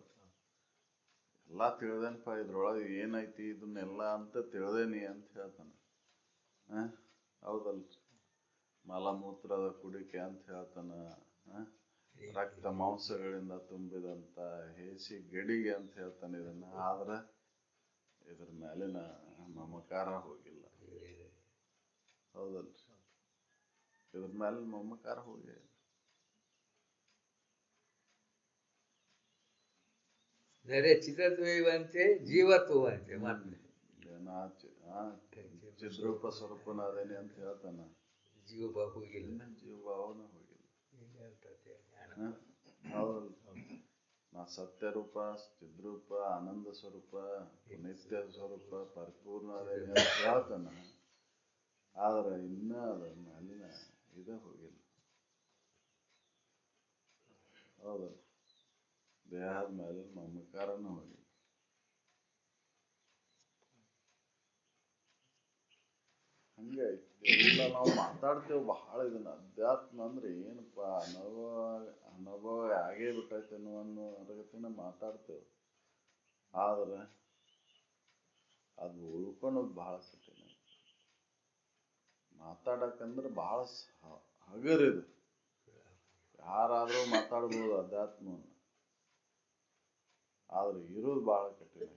ಎಲ್ಲಾ ತಿಳಿದೇನಪ್ಪ, ಇದ್ರೊಳಗೆ ಏನೈತಿ ಇದನ್ನೆಲ್ಲ ಅಂತ ತಿಳಿದೇನಿ ಅಂತ ಹೇಳ್ತಾನ. ಹೌದಲ್ರಿ? ಮಲಮೂತ್ರದ ಕುಡಿಕೆ ಅಂತ ಹೇಳ್ತಾನ. ರಕ್ತ ಮಾಂಸಗಳಿಂದ ತುಂಬಿದಂತ ಹೇಸಿ ಗಡಿಗೆ ಅಂತ ಹೇಳ್ತಾನೆ ಇದನ್ನ. ಆದ್ರೆ ಇದ್ರ ಮೇಲಿನ ಮಮಕಾರ ಹೋಗಿಲ್ಲ. ಹೌದಲ್ರಿ? ಇದ್ರ ಮೇಲಿನ ಮಮಕಾರ ಹೋಗಿ ನರೆ ಚಿತ್ರದ್ವೈವಂತೆ ಜೀವತ್ವಂತೆ ಮತ್ತೆ ಚಿದ್ರೂಪ ಸ್ವರೂಪನಾದೇನೆ ಅಂತ ಹೇಳ್ತಾನ. ಜೀವಭಾವ ಹೋಗಿಲ್ಲ. ಜೀವಭಾವನ ಹೋಗಿಲ್ಲ. ಹೌದಲ್ರಿ? ನಾ ಸತ್ಯರೂಪ, ಚಿದ್ರೂಪ, ಆನಂದ ಸ್ವರೂಪ, ನಿತ್ಯ ಸ್ವರೂಪ, ಪರಿಪೂರ್ಣ ಅದೇನೆ ಅಂತ ಹೇಳ್ತಾನ. ಆದ್ರೆ ಇನ್ನ ಅದ್ರ ಮೇಲಿನ ಇದ ಹೋಗಿಲ್ಲ. ಹೌದಲ್ಲ? ದೇಹದ ಮೇಲೆ ಮಮಕಾರನ ಹೋಗಿಲ್ಲ. ಹಂಗೆ ಎಲ್ಲ ನಾವು ಮಾತಾಡ್ತೇವೆ ಬಹಳ. ಇದನ್ನ ಅಧ್ಯಾತ್ಮ ಅಂದ್ರೆ ಏನಪ್ಪ ಅನುಭವ ಆಗೇ ಬಿಟ್ಟೈತೆ ಅನ್ನೋ ಅರ್ಗತಿನ ಮಾತಾಡ್ತೇವೆ. ಆದ್ರೆ ಅದು ಉಳ್ಕೊಳೋದು ಬಹಳ ಕಠಿಣ. ಮಾತಾಡಕಂದ್ರೆ ಬಹಳ ಹಗರಿದು. ಯಾರಾದ್ರೂ ಮಾತಾಡ್ಬೋದು ಅಧ್ಯಾತ್ಮವನ್ನು, ಆದ್ರೆ ಇರೋದು ಬಹಳ ಕಠಿಣ.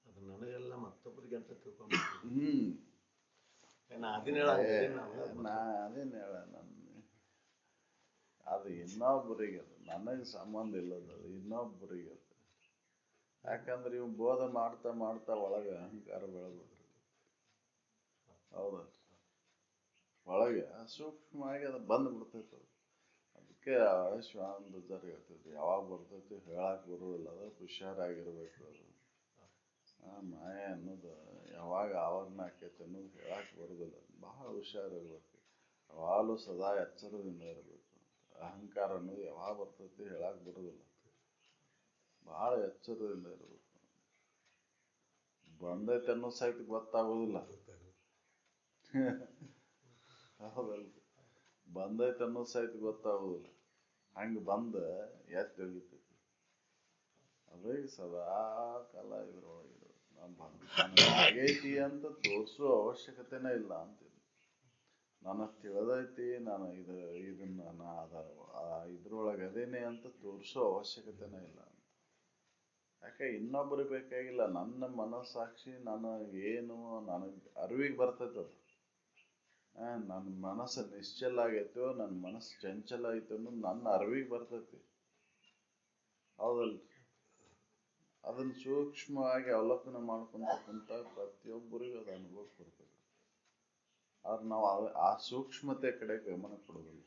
ಅದು ನನಗೆಲ್ಲ ಮತ್ತೊಬ್ಬರಿಗೆ ಅಂತ ತಿಳ್ಕೊಂಡ್ಬಿಡ್ತೀನಿ. ಅದೇನು ಹೇಳ ಅದು ಇನ್ನೊಬ್ಬರಿಗೆ, ಅದು ನನಗೆ ಸಂಬಂಧ ಇಲ್ಲದ, ಅದು ಇನ್ನೊಬ್ಬರಿಗೆ. ಯಾಕಂದ್ರೆ ಇವ್ ಬೋಧ ಮಾಡ್ತಾ ಮಾಡ್ತಾ ಒಳಗೆ ಅಹಂಕಾರ ಬೆಳೆದ್ಬಿಟ್ರು. ಹೌದ, ಒಳಗೆ ಸೂಕ್ಷ್ಮವಾಗಿ ಅದು ಬಂದ್ಬಿಡ್ತೈತೆ. ಅದಕ್ಕೆ ಶಿವಾನಂದಜರ್ ಹೇಳ್ತಿದ್ರು, ಯಾವಾಗ ಬರ್ತೈತಿ ಹೇಳಕ್ ಬರೋದಿಲ್ಲ, ಅದು ಹುಷಾರಾಗಿರ್ಬೇಕು. ಅದು ಮಾಯ ಅನ್ನೋದು ಯಾವಾಗ ಆವರಣ ಆಕೈತೆ ಅನ್ನೋದು ಹೇಳಕ್ ಬರೋದಿಲ್ಲ, ಬಹಳ ಹುಷಾರಿರ್ಬೇಕು. ಯಾವಾಗಲೂ ಸದಾ ಎಚ್ಚರದಿಂದ ಇರಬೇಕು. ಅಹಂಕಾರ ಅನ್ನೋದು ಯಾವಾಗ ಬರ್ತೈತಿ ಹೇಳಕ್ ಬರೋದಿಲ್ಲ, ಬಹಳ ಎಚ್ಚರದಿಂದ ಇರಬೇಕು. ಬಂದೈತೆ ಅನ್ನೋ ಸಹಿತ ಗೊತ್ತಾಗೋದಿಲ್ಲ. ಹೌದಲ್ರಿ, ಬಂದೈತೆ ಅನ್ನೋ ಸಹಿತ ಗೊತ್ತಾಗೋದಿಲ್ಲ. ಹಂಗ ಬಂದ ಎತ್ತಿ ಹೋಗಿತೈತಿ. ಅದೇ ಸದಾ ಕಾಲ ಇದ್ರೊಳಗೆ ಆಗೈತಿ ಅಂತ ತೋರಿಸೋ ಅವಶ್ಯಕತೆನೇ ಇಲ್ಲ ಅಂತಿದ್ರು. ನನಗೆ ತಿಳಿದೈತಿ, ನಾನು ಇದನ್ನ ಇದ್ರೊಳಗೆ ಅದೇನೆ ಅಂತ ತೋರಿಸೋ ಅವಶ್ಯಕತೆನೇ ಇಲ್ಲ ಅಂತ. ಯಾಕೆ ಇನ್ನೊಬ್ಬರು ಬೇಕಾಗಿಲ್ಲ. ನನ್ನ ಮನಸ್ಸಾಕ್ಷಿ ನನಗೇನು ನನಗೆ ಅರಿವಿಗೆ ಬರ್ತೈತೆ. ಅದು ನನ್ನ ಮನಸ್ಸು ನಿಶ್ಚಲ ಆಗೈತೋ, ನನ್ನ ಮನಸ್ಸು ಚಂಚಲ ಐತೋ ಅನ್ನೋದು ನನ್ನ ಅರಿವಿಗೆ ಬರ್ತೈತಿ. ಹೌದಲ್ರಿ, ಅದನ್ನ ಸೂಕ್ಷ್ಮವಾಗಿ ಅವಲೋಕನ ಮಾಡ್ಕೊಂತ ಕುಂತ ಪ್ರತಿಯೊಬ್ಬರಿಗೂ ಅದು ಅನುಭವಕ್ಕೆ ಬರ್ತದೆ. ಆದ್ರೆ ನಾವು ಆ ಸೂಕ್ಷ್ಮತೆ ಕಡೆ ಗಮನ ಕೊಡೋದಿಲ್ಲ.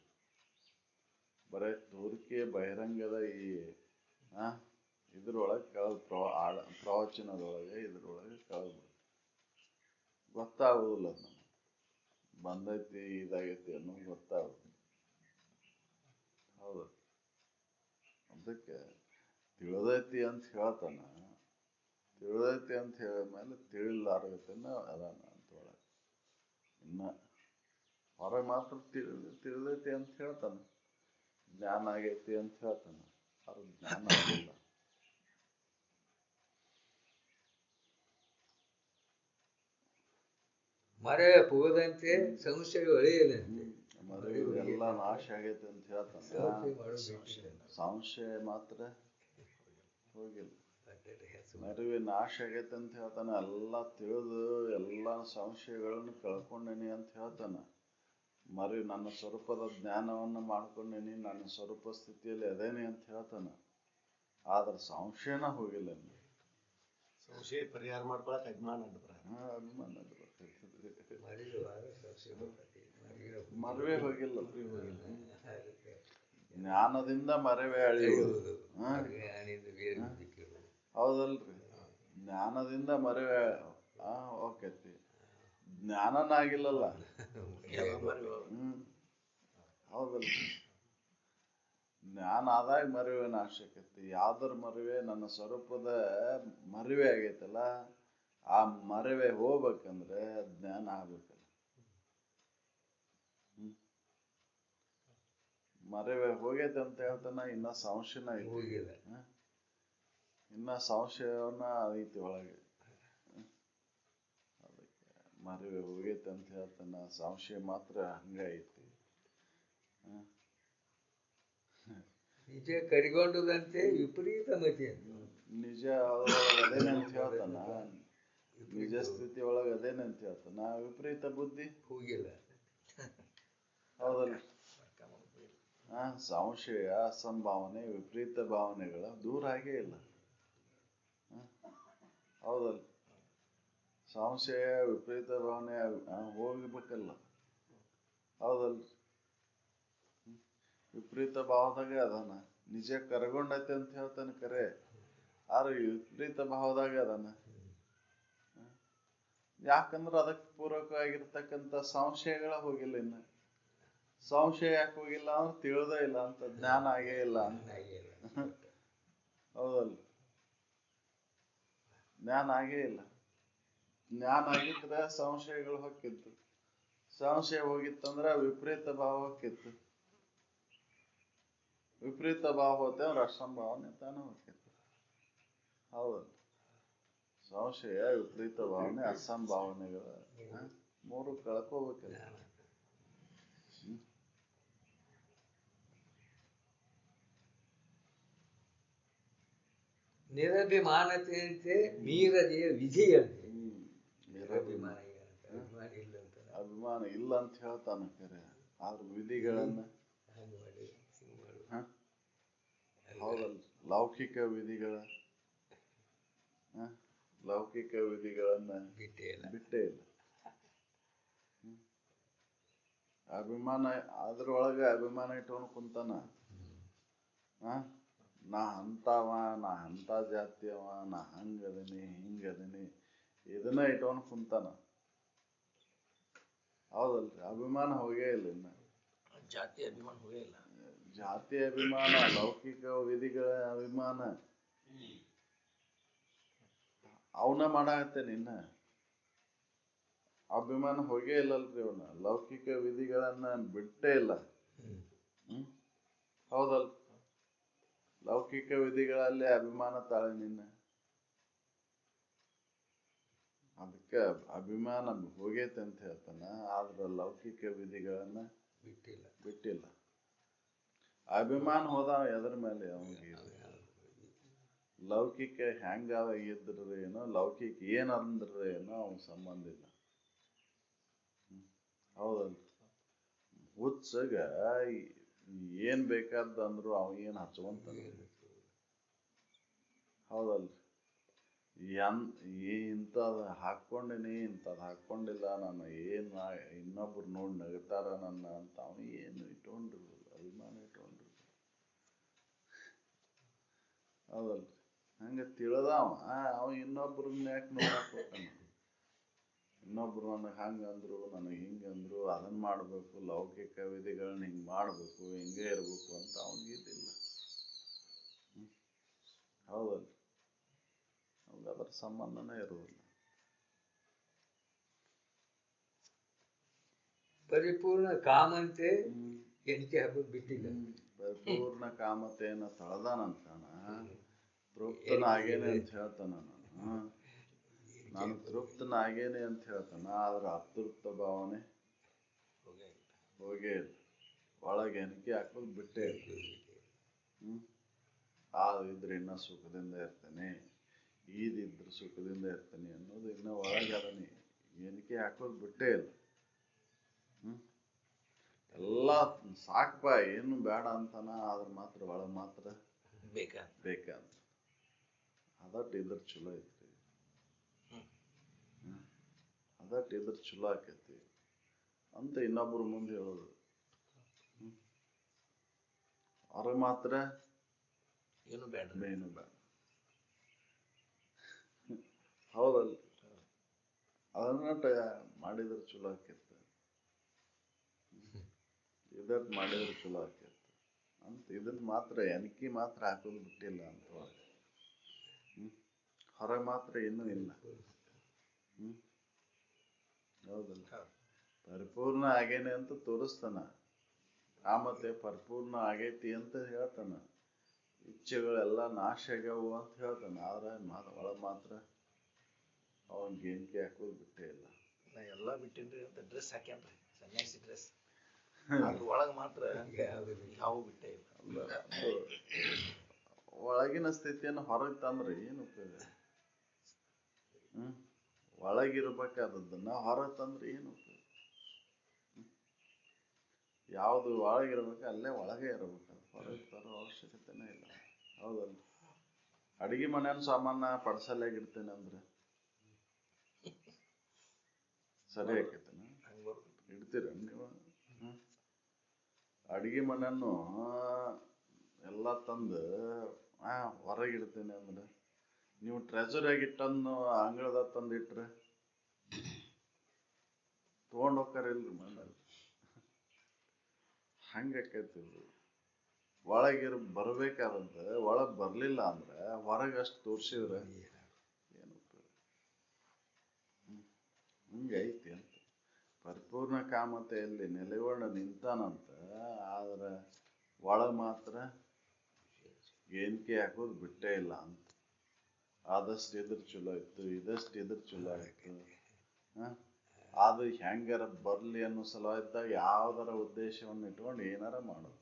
ಬರೇ ತೋರಿಕೆ ಬಹಿರಂಗದ ಈ ಇದ್ರೊಳಗೆ ಪ್ರವಚನದೊಳಗೆ ಇದ್ರೊಳಗೆ ಕಳೆದ್ಬಿಡುತ್ತೆ. ಗೊತ್ತಾಗೋದಿಲ್ಲ, ಅದು ನಮ್ಗೆ ಬಂದೈತಿ ಇದಾಗೈತಿ ಅನ್ನೋದು ಗೊತ್ತಾಗುತ್ತೆ. ಹೌದು, ಅದಕ್ಕೆ ತಿಳಿದೈತಿ ಅಂತ ಹೇಳ್ತಾನ. ತಿಳಿದೈತಿ ಅಂತ ಹೇಳಿದ್ಮೇಲೆ ತಿಳಿಲಾರ್ಗತನ ಅದಾನ ಅಂತ ಒಳಗೆ. ಇನ್ನ ಹೊರಗೆ ಮಾತ್ರ ತಿಳಿದೈತಿ ಅಂತ ಹೇಳ್ತಾನ, ಜ್ಞಾನ ಆಗೈತಿ ಅಂತ ಹೇಳ್ತಾನ, ಅವ್ರ ಜ್ಞಾನ ಆಗಿಲ್ಲ. ಮರೆ ಹೋದಂತೆ ಸಂಶಯ ಹೊಳೆಯದಂತೆ, ಎಲ್ಲ ನಾಶ ಆಗೈತೆ ಅಂತ ಹೇಳ್ತಾನ. ಸಂಶಯ ಮಾತ್ರ ಹೋಗಿಲ್ಲ. ಮರುವೆ ನಾಶ ಆಗೈತೆ ಅಂತ ಹೇಳ್ತಾನ. ಎಲ್ಲ ತಿಳಿದು ಎಲ್ಲ ಸಂಶಯಗಳನ್ನು ಕಳ್ಕೊಂಡೇನಿ ಅಂತ ಹೇಳ್ತಾನ. ಮರುವೆ ನನ್ನ ಸ್ವರೂಪದ ಜ್ಞಾನವನ್ನು ಮಾಡ್ಕೊಂಡೇನಿ, ನನ್ನ ಸ್ವರೂಪ ಸ್ಥಿತಿಯಲ್ಲಿ ಅದೇನಿ ಅಂತ ಹೇಳ್ತಾನ. ಆದ್ರೆ ಸಂಶಯನ ಹೋಗಿಲ್ಲ. ಸಂಶಯ ಪರಿಹಾರ ಮಾಡ್ಕೊಳಕ್ ಅಭಿಮಾನ ಮರವೇ ಹೋಗಿಲ್ಲ. ಜ್ಞಾನದಿಂದ ಮರವೇ ಅಳಿಯುವುದು. ಹೌದಲ್ರಿ, ಜ್ಞಾನದಿಂದ ಮರವೇ ಹೋಗ್ತೈತಿ, ಜ್ಞಾನನಾಗಿಲ್ಲಲ್ಲ. ಹೌದಲ್ರಿ, ಜ್ಞಾನ ಆದಾಗ ಮರುವೆ ನಾಶ ಆಕೈತಿ. ಯಾವ್ದ್ರ ಮರುವೆ? ನನ್ನ ಸ್ವರೂಪದ ಮರುವೆ ಆಗೈತಲ್ಲ, ಆ ಮರುವೆ ಹೋಗ್ಬೇಕಂದ್ರೆ ಜ್ಞಾನ ಆಗ್ಬೇಕಲ್ಲ. ಮರುವೆ ಹೋಗೈತೆ ಅಂತ ಹೇಳ್ತಾನ. ಇನ್ನ ಸಂಶಯನ ಐತಿ, ಇನ್ನ ಸಂಶಯವನ್ನ ಐತಿ ಒಳಗೆ. ಅದಕ್ಕೆ ಮರುವೆ ಹೋಗೈತೆ ಅಂತ ಹೇಳ್ತಾನ, ಸಂಶಯ ಮಾತ್ರ ಹಂಗ ಐತಿ. ನಿಜ ಕರಿಗೊಂಡದಂತೆ ವಿಪರೀತ ಮತಿ ಅಂತ. ನಿಜ ಅದೇನಂತ ಹೇಳ್ತಾನ, ನಿಜ ಸ್ಥಿತಿ ಒಳಗೆ ಅದೇನಂತ ಹೇಳ್ತಾನ, ವಿಪರೀತ ಬುದ್ಧಿ ಹೋಗಿಲ್ಲ. ಹೌದಲ್ಲ, ಸಂಶಯ, ಅಸಂಭಾವನೆ, ವಿಪರೀತ ಭಾವನೆಗಳ ದೂರ ಆಗೇ ಇಲ್ಲ. ಹೌದಲ್ಲ, ಸಂಶಯ ವಿಪರೀತ ಭಾವನೆ ಹೋಗ್ಬೇಕಲ್ಲ. ಹೌದಲ್, ವಿಪರೀತ ಭಾವದಾಗ ಅದಾನ. ನಿಜ ಕರಗೊಂಡೈತೆ ಅಂತ ಹೇಳ್ತಾನೆ ಕರೆ, ಆದ್ರೆ ವಿಪರೀತ ಭಾವದಾಗ ಅದಾನ. ಯಾಕಂದ್ರೆ ಅದಕ್ಕೆ ಪೂರಕವಾಗಿರ್ತಕ್ಕಂಥ ಸಂಶಯಗಳ ಹೋಗಿಲ್ಲ. ಇನ್ನು ಸಂಶಯ ಯಾಕೆ ಹೋಗಿಲ್ಲ ಅಂದ್ರೆ ತಿಳಿದೇ ಇಲ್ಲ ಅಂತ, ಜ್ಞಾನ ಆಗೇ ಇಲ್ಲ ಅಂತ. ಹೌದಲ್ಲ, ಜ್ಞಾನ ಆಗೇ ಇಲ್ಲ. ಜ್ಞಾನ ಆಗಿದ್ರೆ ಸಂಶಯಗಳು ಹೊಕ್ಕಿತ್ತು, ಸಂಶಯ ಹೋಗಿತ್ತಂದ್ರ ವಿಪರೀತ ಭಾವ ಹೊಕ್ಕಿತ್ತು, ವಿಪರೀತ ಭಾವ ಹೋತೆ ಅಂದ್ರೆ ಅಸಂಭಾವನೆ ತಾನೇ ಹೊಕ್ಕಿತ್ತು. ಹೌದಲ್ಲ, ಸಂಶಯ, ವಿಪರೀತ ಭಾವನೆ, ಅಸಂಭಾವನೆಗಳ ಮೂರು ಕಳ್ಕೋಬೇಕಲ್ಲ. ನಿರಭಿಮಾನತೆಯಂತೆ ಮೀರದೆಯ ವಿಧಿಯಂತೆ. ನಿರಭಿಮಾನ ಅಭಿಮಾನ ಇಲ್ಲ ಅಂತ ಹೇಳ್ತಾನ ಕರೆ, ಆದ್ರ ವಿಧಿಗಳನ್ನ ಹೌದಲ್ಲ, ಲೌಕಿಕ ವಿಧಿಗಳ ಲೌಕಿಕ ವಿಧಿಗಳನ್ನ ಬಿಟ್ಟೇ ಇಲ್ಲ. ಅಭಿಮಾನ ಅದ್ರೊಳಗೆ ಅಭಿಮಾನ ಇಟ್ಕೊಂಡು ಕುಂತಾನ. ನಾ ಅಂತವ, ನಾ ಅಂತ ಜಾತಿಯವ, ನಾ ಹಂಗದೀನಿ ಹಿಂಗದೀನಿ, ಇದನ್ನ ಇಟ್ಕೊಂಡು ಕುಂತಾನ. ಹೌದಲ್ರಿ? ಅಭಿಮಾನ ಹೋಗೇ ಇಲ್ಲ. ಇನ್ನ ಜಾತಿ ಅಭಿಮಾನ ಹೋಗೇ ಇಲ್ಲ. ಜಾತಿ ಅಭಿಮಾನ, ಲೌಕಿಕ ವಿಧಿಗಳ ಅಭಿಮಾನ ಅವನ ಮಾಡಾಕತ್ತೇನೆ. ಇನ್ನ ಅಭಿಮಾನ ಹೋಗೇ ಇಲ್ಲಲ್ರಿ. ಅವನ ಲೌಕಿಕ ವಿಧಿಗಳನ್ನ ಬಿಟ್ಟೇ ಇಲ್ಲ. ಹೌದಲ್? ಲೌಕಿಕ ವಿಧಿಗಳಲ್ಲಿ ಅಭಿಮಾನ ತಾಳೆ ನಿನ್ನ. ಅದಕ್ಕೆ ಅಭಿಮಾನ ಹೋಗೈತೆ ಅಂತ ಹೇಳ್ತಾನ, ಆದ್ರ ಲೌಕಿಕ ವಿಧಿಗಳನ್ನ ಬಿಟ್ಟಿಲ್ಲ. ಅಭಿಮಾನ ಹೋದಾವ ಎದ್ರ ಮೇಲೆ? ಅವನಿಗೆ ಲೌಕಿಕ ಹೆಂಗ ಇದ್ರ ಏನೋ, ಲೌಕಿಕ ಏನಂದ್ರ ಏನೋ ಅವನ ಸಂಬಂಧ ಇಲ್ಲ. ಹೌದಲ್? ಹುಚ್ಚಗ ಏನ್ ಬೇಕಾದಂದ್ರು ಅವ ಏನ್ ಹಚ್ಕೊಂತ. ಹೌದಲ್ರಿ? ಇಂಥದ್ ಹಾಕೊಂಡಿನಿ, ಇಂಥದ್ ಹಾಕೊಂಡಿಲ್ಲ, ನಾನು ಏನ್ ಇನ್ನೊಬ್ರು ನೋಡಿ ನಗತಾರ ನನ್ನ ಅಂತ ಅವ ಏನು ಇಟ್ಕೊಂಡಿರ್ಬೋದು, ಅಭಿಮಾನ ಇಟ್ಕೊಂಡಿರ್ಬೋದು. ಹೌದಲ್ರಿ? ಹಂಗ ತಿಳಿದವ ಅವ ಇನ್ನೊಬ್ರನ್ನ ಯಾಕೆ ನೋಡಕ್ ಹೋಗ್ತಾನ? ಇನ್ನೊಬ್ರು ನನಗೆ ಹಂಗಂದ್ರು, ನನಗೆ ಹಿಂಗಂದ್ರು, ಅದನ್ನ ಮಾಡ್ಬೇಕು, ಲೌಕಿಕ ವಿಧಿಗಳನ್ನ ಹಿಂಗ್ ಮಾಡ್ಬೇಕು, ಹಿಂಗೆ ಇರ್ಬೇಕು ಅಂತ ಅವನಿಗಿದ್ದಿಲ್ಲ. ಹೌದಲ್ರಿ? ಅವಾಗ ಅದರ ಸಂಬಂಧನೇ ಇರುವುದಿಲ್ಲ. ಪರಿಪೂರ್ಣ ಕಾಮಂತೆ ಎಂಟಿ ಹಬ್ಬ ಬಿಟ್ಟಿಲ್ಲ. ಪರಿಪೂರ್ಣ ಕಾಮತೆಯನ್ನ ತಳದಾನಂತಾನ. ತೃಪ್ತನಾಗೇನೆ ಅಂತ ಹೇಳ್ತಾನ. ನಾನು ತೃಪ್ತನಾಗೇನೆ ಅಂತ ಹೇಳ್ತಾನ, ಆದ್ರ ಅತೃಪ್ತ ಭಾವನೆ ಹೋಗೇ ಇಲ್ಲ. ಒಳಗೆ ಎಣಿಕೆ ಹಾಕೋದು ಬಿಟ್ಟೇ ಇಲ್ಲ. ಇದ್ರೆ ಇನ್ನ ಸುಖದಿಂದ ಇರ್ತೇನೆ, ಈದಿದ್ರು ಸುಖದಿಂದ ಇರ್ತೇನೆ ಅನ್ನೋದು ಇನ್ನ ಒಳಗೆ ಅದನ್ನ ಎಣಿಕೆ ಹಾಕೋದು ಬಿಟ್ಟೇ ಇಲ್ಲ. ಎಲ್ಲ ಸಾಕ್ಪ, ಏನು ಬೇಡ ಅಂತಾನ, ಆದ್ರ ಮಾತ್ರ ಒಳಗೆ ಮಾತ್ರ ಬೇಕಂತ. ಅದಟ್ಟು ಇದ್ರ ಚಲೋ ಐತ್ರಿ. ಅದಟ್ಟು ಇದ್ರ ಚಲೋ ಆಕೈತಿ ಅಂತ ಇನ್ನೊಬ್ರು ಮುಂದೆ ಹೇಳೋದು. ಅವ್ರ ಮಾತ್ರ ಏನು ಬೇಡ. ಹೌದಲ್ಲ? ಅದನ್ನ ಮಾಡಿದ್ರೆ ಚಲೋ ಆಕೈತಿ, ಇದಟ್ ಮಾಡಿದ್ರೆ ಚಲೋ ಆಕೈತಿ ಅಂತ ಇದನ್ನ ಮಾತ್ರ ಎಣಿಕೆ ಮಾತ್ರ ಹಾಕೋದು ಬಿಟ್ಟಿಲ್ಲ ಅಂತ. ಹೊರಗೆ ಮಾತ್ರ ಇನ್ನೂ ಇಲ್ಲ. ಹೌದಲ್ಲ? ಪರಿಪೂರ್ಣ ಆಗೇನೆ ಅಂತ ತೋರಿಸ್ತಾನ. ಕಾಮತೆ ಪರಿಪೂರ್ಣ ಆಗೈತಿ ಅಂತ ಹೇಳ್ತಾನ. ಇಚ್ಛೆಗಳೆಲ್ಲ ನಾಶ ಆಗ್ಯಾವು ಅಂತ ಹೇಳ್ತಾನ. ಆದ್ರೆ ಒಳಗೆ ಮಾತ್ರ ಅವನ್ಗೆ ಎಣಿಕೆ ಹಾಕೋದು ಬಿಟ್ಟೇ ಇಲ್ಲ. ನಾ ಎಲ್ಲ ಬಿಟ್ಟಿನ್ರಿ ಅಂತ ಡ್ರೆಸ್ ಹಾಕ್ಯಾನ್ರಿ, ಸನ್ಯಾಸಿ ಡ್ರೆಸ್. ಅದ್ರ ಒಳಗೆ ಮಾತ್ರ ಯಾವ ಬಿಟ್ಟೇ ಇಲ್ಲ. ಒಳಗಿನ ಸ್ಥಿತಿಯನ್ನು ಹೊರಗೆ ತಂದ್ರೆ ಏನು ಉಪಯೋಗ? ಒಳಗಿರ್ಬೇಕಾದದ್ದನ್ನ ಹೊರಗೆ ತಂದ್ರೆ ಏನು ಉಪಯೋಗ? ಯಾವುದು ಒಳಗಿರ್ಬೇಕು ಅಲ್ಲೇ ಒಳಗೆ ಇರ್ಬೇಕು, ಹೊರಗೆ ತರೋ ಅವಶ್ಯಕತೆನೇ ಇಲ್ಲ. ಹೌದಲ್ಲ? ಅಡಿಗೆ ಮನೆಯನ್ನು ಸಾಮಾನ್ಯ ಪಡ್ಸಲ್ಲಾಗಿರ್ತೇನೆ ಅಂದ್ರೆ ಸರಿ ಆಕೈತೇನ? ಇಡ್ತೀರ ನೀವು? ಅಡಿಗೆ ಮನೆಯನ್ನು ಎಲ್ಲ ತಂದು ಹೊರಗಿಡ್ತೇನೆ ಅಂದ್ರೆ ನೀವು ಟ್ರೆಜರ್ ಆಗಿಟ್ಟನ್ನು ಅಂಗಳದಾಗ ತಂದಿಟ್ರೆ ತಗೊಂಡ್ ಹೋಗ್ತಾರಿಲ್ರಿ ಮನೇಲಿ. ಹಂಗಾಕೈತಿ. ಬರ್ಬೇಕಾದಂತ ಒಳಗ್ ಬರ್ಲಿಲ್ಲ ಅಂದ್ರೆ ಹೊರಗಷ್ಟು ತೋರ್ಸಿದ್ರೆ ಏನು ಹಿಂಗೈತಿ ಅಂತ. ಪರಿಪೂರ್ಣ ಕಾಮತೆಯಲ್ಲಿ ನೆಲೆಗೊಂಡ ನಿಂತಾನಂತ, ಆದ್ರ ಒಳಗ್ ಮಾತ್ರ ಎಣಿಕೆ ಹಾಕೋದು ಬಿಟ್ಟೇ ಇಲ್ಲ ಅಂತ. ಆದಷ್ಟು ಇದ್ರ ಚಲೋ ಇತ್ತು, ಇದಷ್ಟು ಇದ್ರ ಚಲೋ ಇತ್ತು. ಅದು ಹೆಂಗಾರ ಬರ್ಲಿ ಅನ್ನೋ ಸಲುವಾಗಿ ಯಾವ್ದಾರ ಉದ್ದೇಶವನ್ನು ಇಟ್ಕೊಂಡು ಏನಾರ ಮಾಡೋದು.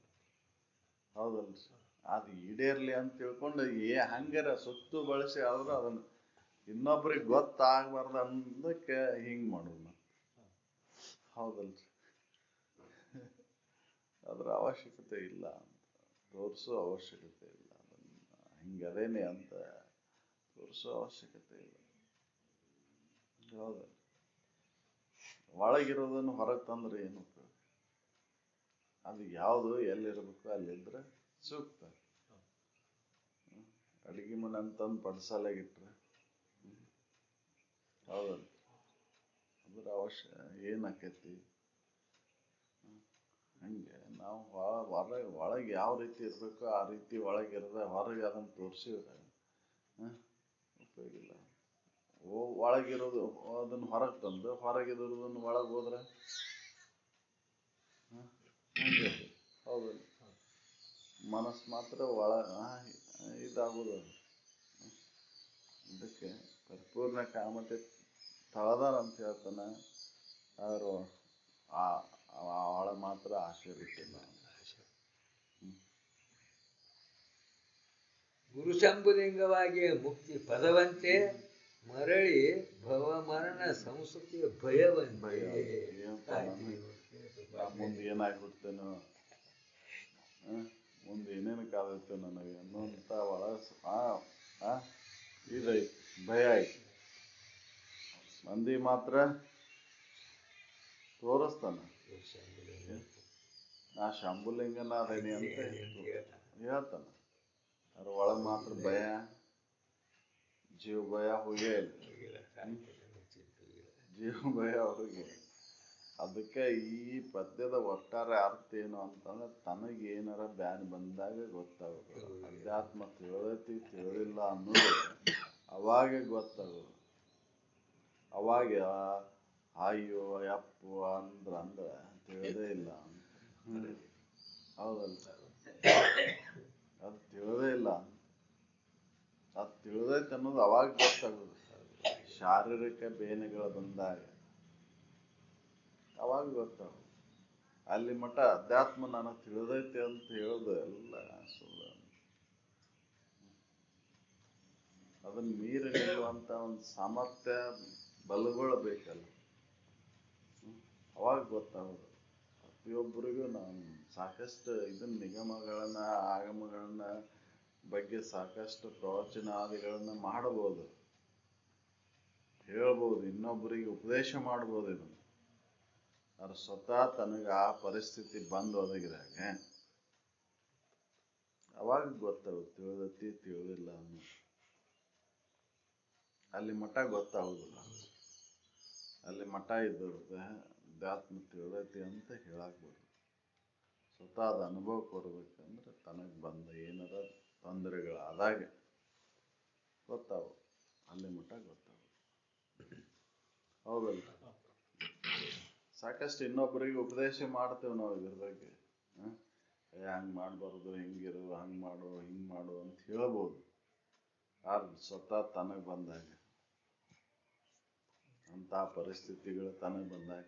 ಹೌದಲ್ರಿ? ಅದು ಈಡೇರ್ಲಿ ಅಂತ ತಿಳ್ಕೊಂಡು ಹಂಗಾರ ಸುತ್ತು ಬಳಸಿ ಆದ್ರೂ ಅದನ್ನ ಇನ್ನೊಬ್ರಿಗೆ ಗೊತ್ತಾಗಬಾರ್ದು ಅನ್ನೋದಕ್ಕೆ ಹಿಂಗ್ ಮಾಡೋದು ನಾವು. ಹೌದಲ್ರಿ? ಅದ್ರ ಅವಶ್ಯಕತೆ ಇಲ್ಲ ಅಂತ ತೋರಿಸೋ ಅವಶ್ಯಕತೆ ಇಲ್ಲ, ಅದನ್ನ ಹಿಂಗದೇನೆ ಅಂತ ತೋರಿಸೋ ಅವಶ್ಯಕತೆ ಇಲ್ಲ. ಹೌದಲ್ರಿ? ಒಳಗಿರೋದನ್ನು ಹೊರಗೆ ತಂದ್ರೆ ಏನು ಉಪಯೋಗ? ಅದು ಯಾವುದು ಎಲ್ಲಿರ್ಬೇಕು ಅಲ್ಲಿದ್ರೆ ಸೂಕ್ತ. ಅಡಿಗೆ ಮನೆ ಅಂತಂದು ಪಡಿಸಲಾಗಿಟ್ರೆ ಹೌದಲ್ಲ, ಅದ್ರ ಏನಾಕೈತಿ? ಹಂಗೆ ನಾವು ಒಳಗೆ ಯಾವ ರೀತಿ ಇರ್ಬೇಕು ಆ ರೀತಿ ಒಳಗಿರದ ಹೊರಗೆ ಅದನ್ನು ತೋರಿಸಿದ್ರೆ ಉಪಯೋಗ ಇಲ್ಲ. ಒಳಗಿರೋದು ಅದನ್ನ ಹೊರಗೆ ತಂದು ಹೊರಗಿರೋದನ್ನು ಒಳಗೆ ಹೋದ್ರೆ ಹೌದಲ್ಲ? ಮನಸ್ಸು ಮಾತ್ರ ಇದಾಗೋದು. ಇದಕ್ಕೆ ಪರಿಪೂರ್ಣ ಕಾಮತೆ ತಳದಾರ ಅಂತ ಹೇಳ್ತಾನೆ, ಆದರೂ ಒಳಗೆ ಮಾತ್ರ ಆಸೆ ಬಿಟ್ಟಿಲ್ಲ. ಗುರುಶಂಭುಲಿಂಗವಾಗಿ ಮುಕ್ತಿ ಪದವಂತೆ ಮರಳಿ ಭವಮರಣ ಸಂಸ್ಕೃತಿಯ ಭಯವಂತೆ. ಮುಂದೆ ಏನಾಗ್ಬಿಡ್ತೇನೋ, ಮುಂದೆ ಏನೇನು ಕಾದಿರ್ತೇವೆ ನನಗೆ ಅನ್ನೋಂಥ ಇದೈತಿ, ಭಯ ಐತಿ. ಮಂದಿ ಮಾತ್ರ ತೋರಿಸ್ತಾನ ನಾ ಶಂಭುಲಿಂಗನ ಅದೇನಿ ಅಂತ ಹೇಳ್ತಾನ. ಅದ್ರ ಒಳಗೆ ಮಾತ್ರ ಭಯ, ಜೀವ ಭಯ ಹೋಗೇ ಇಲ್ಲ. ಜೀವ ಭಯ ಹೋಗಿ. ಅದಕ್ಕೆ ಈ ಪದ್ಯದ ಒಟ್ಟಾರೆ ಅರ್ಥ ಏನು ಅಂತಂದ್ರೆ, ತನಗೇನಾರ ಬ್ಯಾನ್ ಬಂದಾಗ ಗೊತ್ತಾಗೋದು. ಅಧ್ಯಾತ್ಮ ತಿಳಿದೈತಿ ತಿಳಿದಿಲ್ಲ ಅನ್ನೋದು ಅವಾಗ ಗೊತ್ತಾಗೋದು. ಅವಾಗ ಅಯ್ಯೋ ಯಪ್ಪು ಅಂದ್ರೆ ತಿಳಿದೇ ಇಲ್ಲ ಅಂತ. ಹೌದಲ್ಲ? ಅದು ತಿಳಿದೇ ಇಲ್ಲ, ಅದು ತಿಳಿದೈತೆ ಅನ್ನೋದು ಅವಾಗ ಗೊತ್ತಾಗೋದು. ಶಾರೀರಿಕ ಬೇನೆಗಳು ಬಂದಾಗ ಅವಾಗ ಗೊತ್ತಾಗೋದು. ಅಲ್ಲಿ ಮಠ ಅಧ್ಯಾತ್ಮ ನನಗೆ ತಿಳಿದೈತೆ ಅಂತ ಹೇಳೋದು ಎಲ್ಲ ಸುಳ್ಳು. ಅದನ್ನ ಮೀರಿ ನಿಲ್ಲುವಂತ ಒಂದು ಸಾಮರ್ಥ್ಯ ಬಲಗಳು ಬೇಕಲ್ಲ, ಅವಾಗ ಗೊತ್ತಾಗೋದು. ಪ್ರತಿಯೊಬ್ಬರಿಗೂ ನಾನು ಸಾಕಷ್ಟು ಇದನ್ನ ನಿಗಮಗಳನ್ನ ಆಗಮಗಳನ್ನ ಬಗ್ಗೆ ಸಾಕಷ್ಟು ಪ್ರವಚನಾದಿಗಳನ್ನ ಮಾಡಬಹುದು, ಹೇಳ್ಬೋದು, ಇನ್ನೊಬ್ಬರಿಗೆ ಉಪದೇಶ ಮಾಡ್ಬೋದು. ಇದನ್ನು ಅವ್ರು ಸ್ವತಃ ತನಗೆ ಆ ಪರಿಸ್ಥಿತಿ ಬಂದು ಒದಗಿದಾಗ ಅವಾಗ ಗೊತ್ತಾಗುತ್ತೆ ತಿಳಿದೈತಿ ತಿಳಿದಿಲ್ಲ ಅನ್ನೋ. ಅಲ್ಲಿ ಮಠ ಗೊತ್ತಾಗೋದಿಲ್ಲ. ಅಲ್ಲಿ ಮಠ ಇದ್ದವ್ರದ್ದು ಅಧ್ಯಾತ್ಮ ತಿಳಿದೈತಿ ಅಂತ ಹೇಳಾಕ್ಬೋದು. ಸ್ವತಃ ಅದು ಅನುಭವ ಕೊಡ್ಬೇಕಂದ್ರೆ ತನಗೆ ಬಂದ ಏನಾರ ತೊಂದರೆಗಳಾದಾಗ ಗೊತ್ತಾವು, ಅಲ್ಲಿ ಮಠ ಗೊತ್ತಾವು. ಹೌದಲ್ಲ? ಸಾಕಷ್ಟು ಇನ್ನೊಬ್ಬರಿಗೆ ಉಪದೇಶ ಮಾಡ್ತೇವೆ ನಾವು ಇದ್ರ ಬಗ್ಗೆ. ಹಂಗೆ ಮಾಡಬಾರ್ದು, ಹಿಂಗಿರು, ಹಂಗೆ ಮಾಡು, ಹಿಂಗೆ ಮಾಡು ಅಂತ ಹೇಳ್ಬೋದು. ಆದ್ರೆ ಸ್ವತಃ ತನಗೆ ಬಂದಾಗ, ಅಂಥ ಪರಿಸ್ಥಿತಿಗಳು ತನಗೆ ಬಂದಾಗ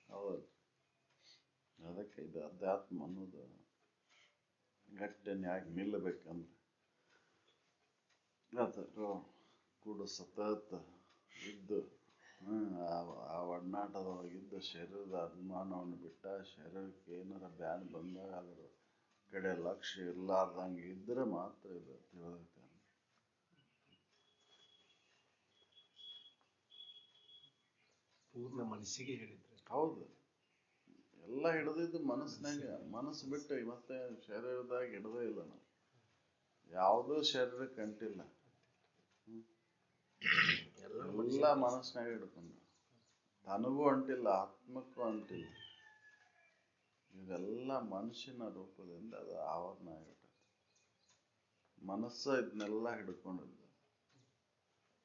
ಹೌದಲ್ಲ? ಅದಕ್ಕೆ ಇದು ಅಧ್ಯಾತ್ಮ ಅನ್ನೋದು ಗಟ್ಟಿನ್ಯಾಗಿ ನಿಲ್ಲಬೇಕಂದ್ರೆ ಅದರ ಕೂಡ ಸತತ ಇದ್ದು ಆ ಒಡನಾಟದೊಳಗಿದ್ದು ಶರೀರದ ಅಭಿಮಾನವನ್ನು ಬಿಟ್ಟ ಶರೀರಕ್ಕೆ ಏನಾರ ಬ್ಯಾನ್ ಬಂದಾಗ ಅದರ ಕಡೆ ಲಕ್ಷ್ಯ ಇರ್ಲಾರ್ದಂಗೆ ಇದ್ರೆ ಮಾತ್ರ ಇದು ತಿಳಿದೈತೆ. ಪೂರ್ಣ ಮನಸ್ಸಿಗೆ ಹೇಳಿದ್ರೆ ಹೌದು. ಎಲ್ಲ ಹಿಡಿದಿದ್ದು ಮನಸ್ಸಿನಾಗ. ಮನಸ್ಸು ಬಿಟ್ಟು ಮತ್ತೆ ಶರೀರದಾಗ ಹಿಡ್ದೇ ಇಲ್ಲ ನಾವು. ಯಾವುದೂ ಶರೀರಕ್ಕೆ ಅಂಟಿಲ್ಲ, ಎಲ್ಲ ಮನಸ್ಸಿನಾಗ ಹಿಡ್ಕೊಂಡು. ತನಗೂ ಅಂಟಿಲ್ಲ, ಆತ್ಮಕ್ಕೂ ಅಂಟಿಲ್ಲ. ಇದೆಲ್ಲ ಮನುಷ್ಯನ ರೂಪದಿಂದ ಅದು ಆವರಣ ಆಗಿಬಿಟ್ಟೈತೆ. ಮನಸ್ಸು ಇದನ್ನೆಲ್ಲ ಹಿಡ್ಕೊಂಡಿದ್ದು.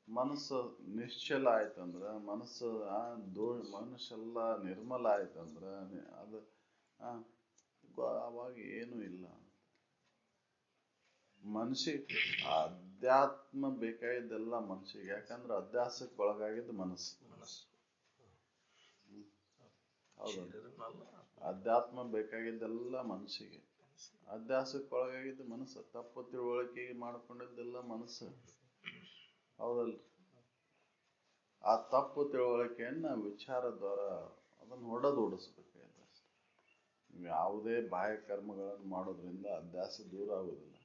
ಮನಸ್ಸು ನಿಶ್ಚಲ ಆಯ್ತಂದ್ರ, ಮನಸ್ಸು ಮನಸ್ಸೆಲ್ಲ ನಿರ್ಮಲ ಆಯ್ತಂದ್ರ ಅದು ಅವಾಗ ಏನೂ ಇಲ್ಲ. ಮನಸ್ಸಿಗೆ ಅಧ್ಯಾತ್ಮ ಬೇಕಾಗಿದ್ದೆಲ್ಲ ಮನಸ್ಸಿಗೆ. ಯಾಕಂದ್ರೆ ಅಧ್ಯಾಸಕ್ಕೆ ಒಳಗಾಗಿದ್ದು ಮನಸ್ಸು. ಹೌದಲ್ಲ, ಅಧ್ಯಾತ್ಮ ಬೇಕಾಗಿದ್ದೆಲ್ಲ ಮನಸ್ಸಿಗೆ, ಅಧ್ಯಾಸಕ್ಕೆ ಒಳಗಾಗಿದ್ದು ಮನಸ್ಸು. ತಪ್ಪು ತಿಳುವಳಿಕೆ ಮಾಡ್ಕೊಂಡಿದ್ದೆಲ್ಲ ಮನಸ್ಸು. ಹೌದಲ್ರಿ? ಆ ತಪ್ಪು ತಿಳುವಳಿಕೆಯನ್ನ ವಿಚಾರ ದ್ವಾರ ಅದನ್ನು ಓಡಿಸ್ಬೇಕಾಗಿದೆ ಅಷ್ಟೆ. ನೀವು ಯಾವುದೇ ಬಾಹ್ಯ ಕರ್ಮಗಳನ್ನು ಮಾಡೋದ್ರಿಂದ ಅಧ್ಯಾಸ ದೂರ ಆಗುದಿಲ್ಲ,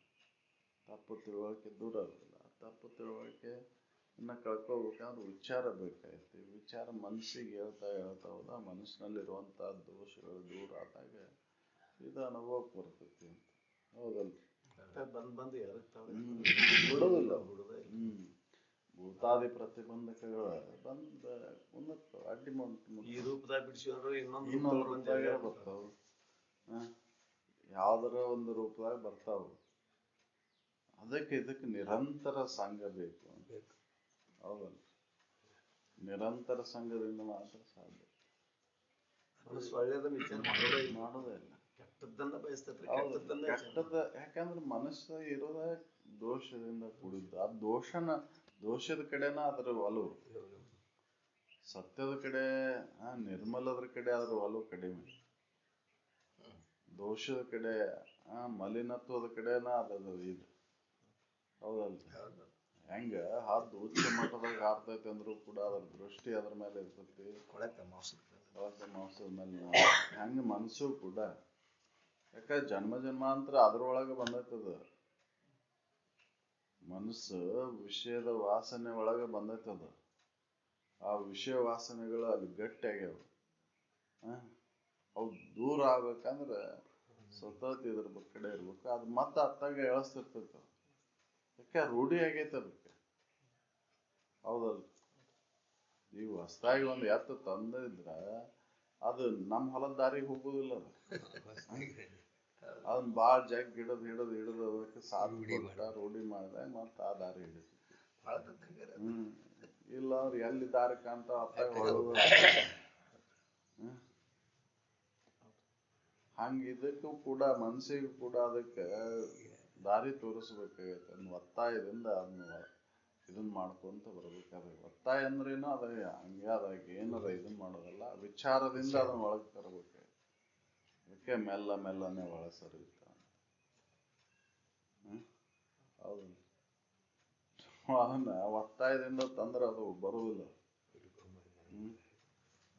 ತಪ್ಪು ತಿಳುವಳಿಕೆ ದೂರ ಆಗುದಿಲ್ಲ. ತಪ್ಪು ತಿಳುವಳಿಕೆ ಇನ್ನು ಕಳ್ಕೋಬೇಕಂದ್ರೆ ವಿಚಾರ ಬೇಕಾಯ್ತು. ವಿಚಾರ ಮನಸ್ಸಿಗೆ ಹೇಳ್ತಾ ಹೋದ ಮನಸ್ಸಿನಲ್ಲಿರುವಂತ ದೋಷಗಳು ದೂರ ಆದಾಗ ಇದು ಅನುಭವಕ್ಕೆ ಬರ್ತೈತಿ ಅಂತ. ಹೌದಲ್ರಿ? ಬಿಡೋದಿಲ್ಲ. ಭೂತಾದಿ ಪ್ರತಿಬಂಧಕಗಳು ಬಂದ ಮುಂದಕ್ಕೆ ಅಡ್ಡಿ ಈ ರೂಪದಾಗ ಬಿಡಿಸಿದ್ರು ಇನ್ನೊಂದು ರೂಪದಾಗ ಬರ್ತಾವ. ಯಾವ್ದಾರ ಒಂದು ರೂಪದಾಗ ಬರ್ತಾವ. ಇದಕ್ಕೆ ನಿರಂತರ ಸಂಘ ಬೇಕು. ಹೌದಲ್ಲ? ನಿರಂತರ ಸಂಘದಿಂದ ಮಾತ್ರ ಸಾಧ್ಯ. ಒಳ್ಳೆಯದನ್ನ ವಿಚಾರ ಮಾಡೋದೇ ಇಲ್ಲ, ಕೆಟ್ಟದ್ದನ್ನ ಬಯಸ್ತೈತ್ರಿ. ಕೆಟ್ಟದ. ಯಾಕಂದ್ರೆ ಮನಸ್ಸು ಇರೋದ ದೋಷದಿಂದ ಕೂಡಿದ್ದು. ಆ ದೋಷದ ಕಡೆನ ಅದ್ರ ಒಲವು, ಸತ್ಯದ ಕಡೆ ನಿರ್ಮಲದ್ರ ಕಡೆ ಅದ್ರ ಒಲವು ಕಡಿಮೆ. ದೋಷದ ಕಡೆ ಮಲಿನತ್ವದ ಕಡೆನ ಅದ ಇದು. ಹೌದಲ್ರಿ? ಹೆಂಗ ಹದ್ದು ಉಚ್ಚ ಮಟ್ಟದಾಗ ಹಾರ್ತೈತಿ ಅಂದ್ರೂ ಕೂಡ ಅದ್ರ ದೃಷ್ಟಿ ಅದ್ರ ಮೇಲೆ ಇರ್ತೈತಿ, ಕೊಳಕ ಮಾಂಸದ ಮೇಲೆ. ಹೆಂಗ ಮನಸ್ಸು ಕೂಡ, ಯಾಕ ಜನ್ಮಾಂತರ ಅದ್ರೊಳಗೆ ಬಂದೈತದ. ಮನಸ್ಸು ವಿಷಯದ ವಾಸನೆ ಒಳಗೆ ಬಂದೈತದ. ಆ ವಿಷಯ ವಾಸನೆಗಳು ಅಲ್ಲಿ ಗಟ್ಟಿ ಆಗ್ಯಾವ. ಅವು ದೂರ ಆಗ್ಬೇಕಂದ್ರೆ ಸತತ ಇದ್ರ ಕಡೆ ಇರ್ಬೇಕು. ಅದು ಮತ್ತೆ ಅತ್ತಾಗ ಎಳಸ್ತಿರ್ತೈತ. ಯಾಕೆ ರೂಢಿ ಆಗೈತೆ ಅದಕ್ಕೆ. ಹೌದಲ್? ಈಗ ಹೊಸದಾಗಿ ಒಂದು ಎತ್ತು ತಂದಿದ್ರ ಅದು ನಮ್ಮ ಹೊಲದ ದಾರಿಗೆ ಹೋಗುದಿಲ್ಲ. ಅದನ್ನ ಬಾಳ್ ಜಗ್ ಹಿಡದು ಅದಕ್ಕೆ ಸಾಥ್ ಕೊಟ್ಟ ರೂಢಿ ಮಾಡಿದಾಗ ಮತ್ತ ಆ ದಾರಿ ಹಿಡಿತೈತಿ. ಇಲ್ಲ ಅವ್ರು ಎಲ್ಲಿ ದಾರಿ ಕಾಣ್ತ ಅತ್ತಾಗ ಹೊಳೋದು. ಹಂಗ ಇದಕ್ಕೂ ಕೂಡ ಮನಸ್ಸಿಗೂ ಕೂಡ ಅದಕ್ಕೆ ದಾರಿ ತೋರಿಸ್ಬೇಕಾಗೈತೆ. ಅದನ್ನ ಒತ್ತಾಯದಿಂದ ಅದನ್ನ ಇದನ್ ಮಾಡ್ಕೊಂತ ಬರ್ಬೇಕಾದ್ರೆ. ಒತ್ತಾಯ ಅಂದ್ರೇನು ಅದ ಹಂಗೆ ಅದಾಗ ಏನದ ಇದನ್ ಮಾಡೋದಲ್ಲ, ವಿಚಾರದಿಂದ ಅದನ್ನ ಒಳಗ್ ತರಬೇಕು. ಅದಕ್ಕೆ ಮೆಲ್ಲನೆ ಒಳ ಸರಿತ. ಹೌದು, ಅದನ್ನ ಒತ್ತಾಯದಿಂದ ತಂದ್ರೆ ಅದು ಬರುವುದಿಲ್ಲ.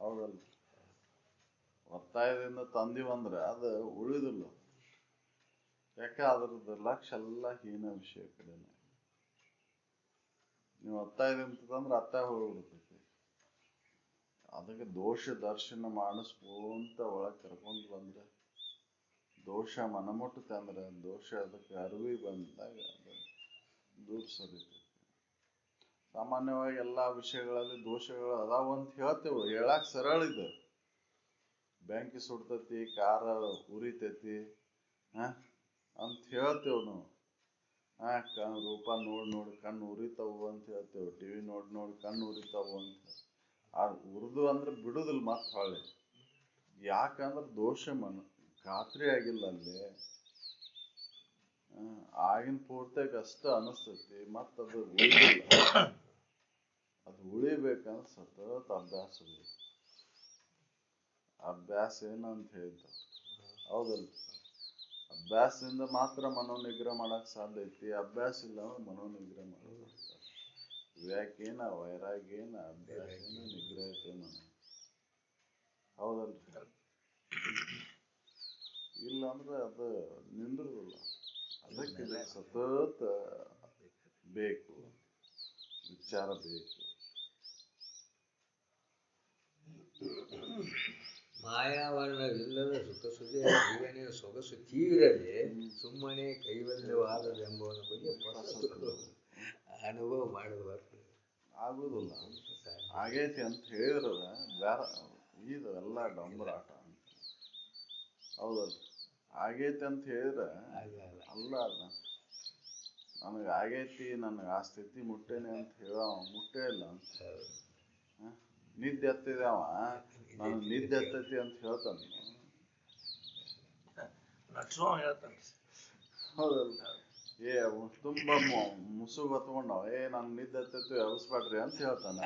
ಹೌದಲ್ಲ? ಒತ್ತಾಯದಿಂದ ತಂದಿವಂದ್ರೆ ಅದು ಉಳಿದಿಲ್ಲ. ಯಾಕೆ ಅದ್ರದ್ದು ಲಕ್ಷ್ಯ ಎಲ್ಲ ಹೀನ ವಿಷಯ ಕಡೆನೆ. ನೀವು ಒತ್ತಾಯದಿಂದ ತಂದ್ರೆ ಅತ್ತಾಯ ಹೋಗ್ಬಿಡ್ತೈತಿ. ಅದಕ್ಕೆ ದೋಷ ದರ್ಶನ ಮಾಡಿಸ್ಕೊಂತ ಒಳಗೆ ಕರ್ಕೊಂಡು ಬಂದ್ರೆ, ದೋಷ ಮನಮುಟ್ಟತೆ ಅಂದ್ರೆ ದೋಷ ಅದಕ್ಕೆ ಅರಿವಿ ಬಂದಾಗ ಅದು ದೂರ ಸರಿತೈತಿ. ಸಾಮಾನ್ಯವಾಗಿ ಎಲ್ಲಾ ವಿಷಯಗಳಲ್ಲಿ ದೋಷಗಳು ಅದಾವ ಅಂತ ಹೇಳ್ತೇವೆ, ಹೇಳಕ್ ಸರಳ ಇದೆ. ಬೆಂಕಿ ಸುಡ್ತೈತಿ, ಕಾರ ಉರಿತೈತಿ ಅಂತ ಹೇಳ್ತೇವ್ ನಾವು. ರೂಪ ನೋಡಿ ಕಣ್ಣು ಉರಿತಾವು ಅಂತ ಹೇಳ್ತೇವೆ. ಟಿವಿ ನೋಡಿ ಕಣ್ಣು ಉರಿತಾವು ಅಂತ. ಆ ಉರಿದು ಅಂದ್ರೆ ಬಿಡುದಿಲ್ಲ ಮತ್ ಹೊಳ್ಳಿ. ಯಾಕಂದ್ರೆ ದೋಷ ಖಾತ್ರಿ ಆಗಿಲ್ಲ ಅಲ್ಲಿ. ಆಗಿನ ಪೂರ್ತಿಯಾಗ ಅಷ್ಟ ಅನಿಸ್ತೈತಿ, ಮತ್ತದು ಉಳಿದಿಲ್ಲ. ಅದು ಉಳಿಬೇಕಂದ್ರೆ ಸತತ ಅಭ್ಯಾಸ ಬೇಕು. ಅಭ್ಯಾಸ ಏನಂತ ಹೇಳ್ತಾವ. ಹೌದಲ್ಲ? ಅಭ್ಯಾಸದಿಂದ ಮಾತ್ರ ಮನೋನಿಗ್ರಹ ಮಾಡಕ್ ಸಾಧ್ಯ ಐತಿ. ಅಭ್ಯಾಸ ಇಲ್ಲ ಅಂದ್ರೆ ಮನೋನಿಗ್ರಹ ಮಾಡಕ್ ಸಾಧ್ಯ. ವಿವೇಕೇನ ವೈರಾಗ್ಯೇನ ಅಭ್ಯಾಸೇನ ನಿಗ್ರಹತೇನ. ಹೌದಲ್ರಿ? ಇಲ್ಲ ಅಂದ್ರೆ ಅದು ನಿಂದ್ರದಿಲ್ಲ. ಅದಕ್ಕೆ ಸತತ ಬೇಕು, ವಿಚಾರ ಬೇಕು. ಮಾಯಾವರಣವಿಲ್ಲದ ಸುಖ ಸುಖ ಜೀವನೇ ಸೊಗಸು ತೀವ್ರವೇ ಸುಮ್ಮನೆ ಕೈವಲ್ಯವಾದದೆಂಬುವನ ಬಗ್ಗೆ ಅನುಭವ ಮಾಡಬಾರ್ದು. ಆಗುದಿಲ್ಲ. ಆಗೈತಿ ಅಂತ ಹೇಳಿದ್ರ ಬೇಡ, ಇದು ಎಲ್ಲ ಡಂಬರಾಟ ಅಂತ. ಹೌದಲ್ಲ? ಆಗೈತಿ ಅಂತ ಹೇಳಿದ್ರೆ ಅಲ್ಲ, ನನಗೆ ಆಗೈತಿ, ನನಗೆ ಆ ಸ್ಥಿತಿ ಮುಟ್ಟೇನೆ ಅಂತ ಹೇಳೋ ಮುಟ್ಟೇ ಇಲ್ಲ ಅಂತ. ನಿದ್ದೆ ಎತ್ತಿದೆ ಅವ, ನಾನು ನಿದ್ದೆ ಎತ್ತೈತಿ ಅಂತ ಹೇಳ್ತಾನೆ. ಹೇಳ್ತಾನೆ. ಹೌದಲ್ಲ? ತುಂಬಾ ಮುಸುಗ್ ಹೊತ್ಕೊಂಡವ ನನ್ ನಿದ್ದೆ ಹತ್ತೈತಿ ಎಬ್ಸ್ಬೇಡ್ರಿ ಅಂತ ಹೇಳ್ತಾನ.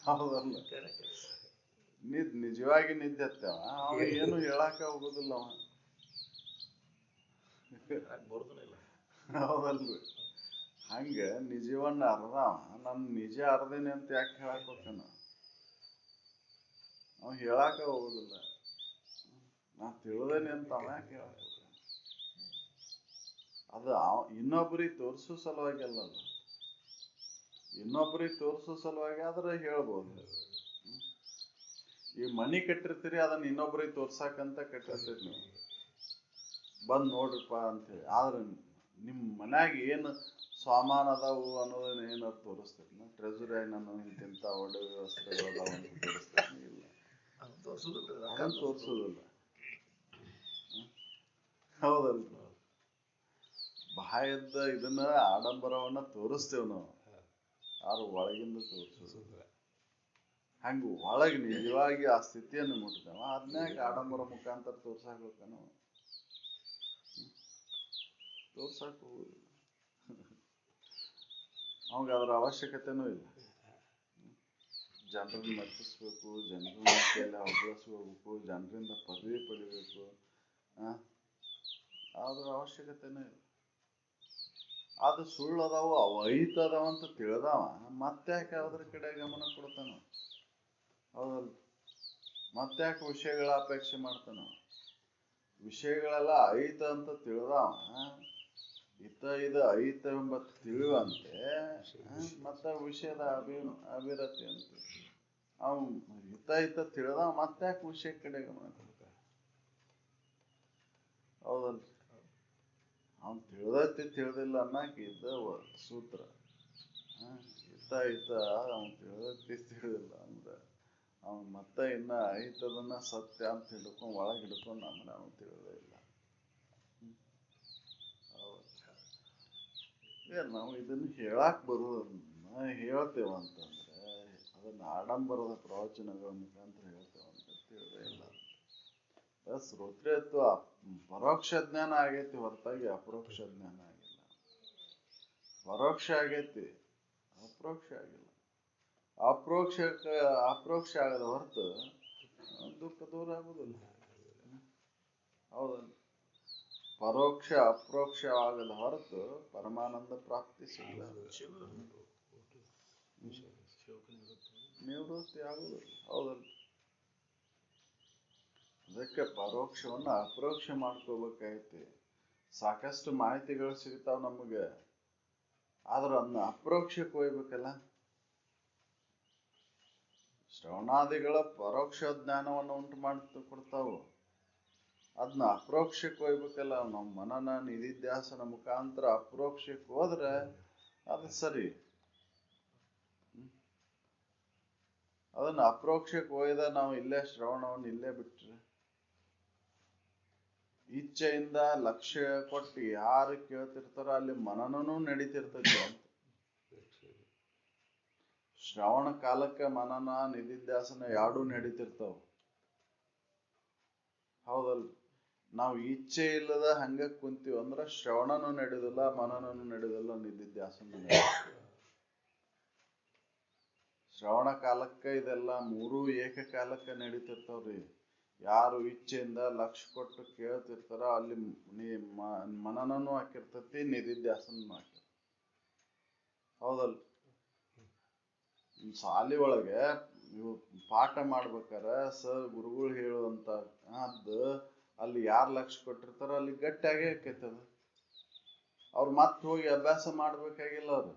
ಹೌದಲ್ಲ, ನಿಜವಾಗಿ ನಿದ್ದೆ ಹತ್ತವ ಅವ ಏನು ಹೇಳಾಕ ಹೋಗುದಿಲ್ಲ ಅವ. ಹೌದಲ್ರಿ, ಹಂಗ ನಿಜವನ್ನ ಅರ್ಧವ ನನ್ ನಿಜ ಅರ್ಧೇನೆ ಅಂತ ಯಾಕೆ ಹೇಳಕ್ ಹೋಗ್ತಾನ? ಅವ ಹೇಳಾಕ ಹೋಗುದಿಲ್ಲ, ನಾ ತಿಳಿದೇನೆ ಅಂತ ಅವ ಯಾಕೆ ಹೇಳಕ್ ಹೋಗ್ತಾನ? ಅದು ಇನ್ನೊಬ್ಬರಿಗೆ ತೋರಿಸೋ ಸಲುವಾಗಿ ಅಲ್ಲಲ್ಲ, ಇನ್ನೊಬ್ಬರಿಗೆ ತೋರಿಸೋ ಸಲುವಾಗಿ ಆದ್ರೆ ಹೇಳ್ಬೋದು. ಈ ಮನಿ ಕಟ್ಟಿರ್ತೀರಿ, ಅದನ್ನ ಇನ್ನೊಬ್ಬರಿಗೆ ತೋರ್ಸಾಕಂತ ಕಟ್ಟಿರ್ತೀರಿ ನೀವು, ಬಂದ್ ನೋಡ್ರಿಪ್ಪ ಅಂತೇಳಿ. ಆದ್ರೆ ನಿಮ್ ಮನ್ಯಾಗ ಏನು ಸಾಮಾನ ಅದಾವು ಅನ್ನೋದನ್ನ ಏನಾರು ತೋರಿಸ್ತೀರಿ? ಟ್ರೆಜರಿಯಾಗಿ ನಾನು ಇಂತಿಂತ ಒಳ್ಳೆ ವ್ಯವಸ್ಥೆಗಳು ಅದಾವ ಅಂತ ತೋರಿಸ್ತೀನಿ? ಇಲ್ಲ, ಅದನ್ನ ತೋರಿಸೋದಿಲ್ಲ. ಹೌದಲ್ರಿ, ಬಾಯದ್ದ ಇದನ್ನ ಆಡಂಬರವನ್ನ ತೋರಿಸ್ತೇವ್ ನಾವು, ಯಾರು ಒಳಗಿಂದ ತೋರಿಸೋದಿಲ್ಲ. ಹಂಗ ಒಳಗೆ ನಿಜವಾಗಿ ಆ ಸ್ಥಿತಿಯನ್ನು ಮುಟ್ತಾವ, ಅದನ್ಯಾಗ ಆಡಂಬರ ಮುಖಾಂತರ ತೋರ್ಸಾಕ ಹೋಗ್ತಾನ? ತೋರ್ಸಾಕ ಹೋಗುದಿಲ್ಲ. ಅವಾಗ ಅದ್ರ ಅವಶ್ಯಕತೆನೂ ಇಲ್ಲ. ಜನರನ್ನ ಮೆಚ್ಚಿಸ್ಬೇಕು, ಜನರನ್ನ ಕೈಯಲ್ಲಿ ಹೊಗಳಿಸ್ಬೇಕು, ಜನರಿಂದ ಪದವಿ ಪಡಿಬೇಕು, ಅದ್ರ ಅವಶ್ಯಕತೆನೂ ಇಲ್ಲ. ಅದು ಸುಳ್ಳು ಅದಾವು, ಅವು ಐತದಾವ ಅಂತ ತಿಳ್ದಾವ ಮತ್ತ್ಯಾಕೆ ಅದ್ರ ಕಡೆ ಗಮನ ಕೊಡ್ತಾನ? ಹೌದಲ್ಲ, ಮತ್ತ್ಯಾಕೆ ವಿಷಯಗಳ ಅಪೇಕ್ಷೆ ಮಾಡ್ತಾನ? ವಿಷಯಗಳೆಲ್ಲ ಐತ ಅಂತ ತಿಳಿದಾವ, ಇದು ಐತ ಎಂಬ ತಿಳಿಯುವಂತೆ ಮತ್ತ ವಿಷಯದ ಅಭಿರತಿ ಅಂತ ಅವ್ ಹಿತ ತಿಳಿದಾವ ಮತ್ತ್ಯಾಕೆ ವಿಷಯ ಕಡೆ ಗಮನ ಕೊಡ್ತಾನ? ಹೌದಲ್ರಿ, ಅವ್ನು ತಿಳಿದಿಲ್ಲ ಅನ್ನಕ್ಕೆ ಇದ್ದ ಸೂತ್ರ. ಹಿತ ಅವ್ನು ತಿಳಿದಿಲ್ಲ ಅಂದ್ರೆ ಅವ್ನು ಮತ್ತೆ ಇನ್ನ ಐತದನ್ನ ಸತ್ಯ ಅಂತ ಹಿಡ್ಕೊಂಡು ಒಳಗೆ ಹಿಡ್ಕೊಂಡು ಅಂದ್ರೆ ಅವ್ನು ತಿಳಿದೇ ಇಲ್ಲ. ನಾವು ಇದನ್ನ ಹೇಳಾಕ್ ಬರೋದನ್ನ ಹೇಳ್ತೇವ ಅಂತಂದ್ರೆ ಅದನ್ನ ಆಡಂಬರದ ಪ್ರವಚನಗಳ ಮುಖಾಂತರ ಹೇಳ್ತೇವಂತ ತಿಳಿದೇ ಇಲ್ಲ. ಶ್ರೋತ್ರಿಯತ್ವ ಪರೋಕ್ಷ ಜ್ಞಾನ ಆಗೈತಿ ಹೊರತಾಗಿ ಅಪರೋಕ್ಷ ಜ್ಞಾನ ಆಗಿಲ್ಲ. ಪರೋಕ್ಷ ಆಗೈತಿ, ಅಪರೋಕ್ಷ ಆಗಿಲ್ಲ. ಅಪರೋಕ್ಷ ಆಗದ ಹೊರತು ದುಃಖ ದೂರ ಆಗುದಿಲ್ಲ. ಹೌದಲ್ಲ, ಪರೋಕ್ಷ ಅಪರೋಕ್ಷ ಆಗದ ಹೊರತು ಪರಮಾನಂದ ಪ್ರಾಪ್ತಿ ಸಿಗಲ್ಲ, ನಿವೃತ್ತಿ ಆಗುದಿಲ್ಲ. ಹೌದಲ್ಲ, ಅದಕ್ಕೆ ಪರೋಕ್ಷವನ್ನ ಅಪರೋಕ್ಷ ಮಾಡ್ಕೋಬೇಕಾಗೈತಿ. ಸಾಕಷ್ಟು ಮಾಹಿತಿಗಳು ಸಿಗ್ತಾವ ನಮಗೆ, ಆದ್ರ ಅದನ್ನ ಅಪರೋಕ್ಷಕ್ಕೆ ಒಯ್ಬೇಕಲ್ಲ. ಶ್ರವಣಾದಿಗಳ ಪರೋಕ್ಷ ಜ್ಞಾನವನ್ನು ಉಂಟು ಮಾಡ್ತಾ ಕೊಡ್ತಾವು, ಅದನ್ನ ಅಪರೋಕ್ಷಕ್ಕೆ ಒಯ್ಬೇಕಲ್ಲ. ನಮ್ಮ ಮನನ ನಿಧಿಧ್ಯಾಸನ ಮುಖಾಂತರ ಅಪರೋಕ್ಷಕ್ಕೆ ಹೋದ್ರೆ ಅದು ಸರಿ. ಅದನ್ನ ಅಪರೋಕ್ಷಕ್ಕೆ ಒಯ್ದ ನಾವು ಇಲ್ಲೇ ಶ್ರವಣವನ್ನು ಇಲ್ಲೇ ಬಿಟ್ರೆ, ಇಚ್ಛೆಯಿಂದ ಲಕ್ಷ್ಯ ಕೊಟ್ಟು ಯಾರು ಕೇಳ್ತಿರ್ತಾರೋ ಅಲ್ಲಿ ಮನನೂ ನಡೀತಿರ್ತೈತಿ ಅಂತ. ಶ್ರವಣ ಕಾಲಕ್ಕೆ ಮನನ ನಿಧಿಧ್ಯಾಸನ ಎರಡೂ ನಡೀತಿರ್ತಾವ. ಹೌದಲ್, ನಾವು ಇಚ್ಛೆ ಇಲ್ಲದ ಹಂಗ ಕುಂತೀವಿ ಅಂದ್ರ ಶ್ರವಣನೂ ನಡೆಯುದಿಲ್ಲ, ಮನನೂ ನಡೆಯುದಿಲ್ಲ, ನಿಧಿಧ್ಯಾಸನೂ ನಡೆಯುದಿಲ್ಲ. ಶ್ರವಣ ಕಾಲಕ್ಕೆ ಇದೆಲ್ಲ ಮೂರೂ ಏಕಕಾಲಕ್ಕೆ ನಡೀತಿರ್ತಾವ್ರಿ. ಯಾರು ಇಚ್ಛೆಯಿಂದ ಲಕ್ಷ್ಯ ಕೊಟ್ಟು ಕೇಳ್ತಿರ್ತಾರ ಅಲ್ಲಿ ಮನನೂ ಹಾಕಿರ್ತತಿ, ನಿಧಿಧ್ಯಾಸನೂ ಹಾಕಿರ್ತತಿ. ಹೌದಲ್, ಶಾಲಿ ಒಳಗೆ ಇವು ಪಾಠ ಮಾಡ್ಬೇಕಾರ ಸರ್ ಗುರುಗಳು ಹೇಳುವಂತ ಅಲ್ಲಿ ಯಾರು ಲಕ್ಷ್ಯ ಕೊಟ್ಟಿರ್ತಾರ ಅಲ್ಲಿ ಗಟ್ಟಿಯಾಗೇ ಆಕೈತದ. ಅವ್ರು ಮತ್ತೆ ಹೋಗಿ ಅಭ್ಯಾಸ ಮಾಡ್ಬೇಕಾಗಿಲ್ಲ ಅವ್ರು.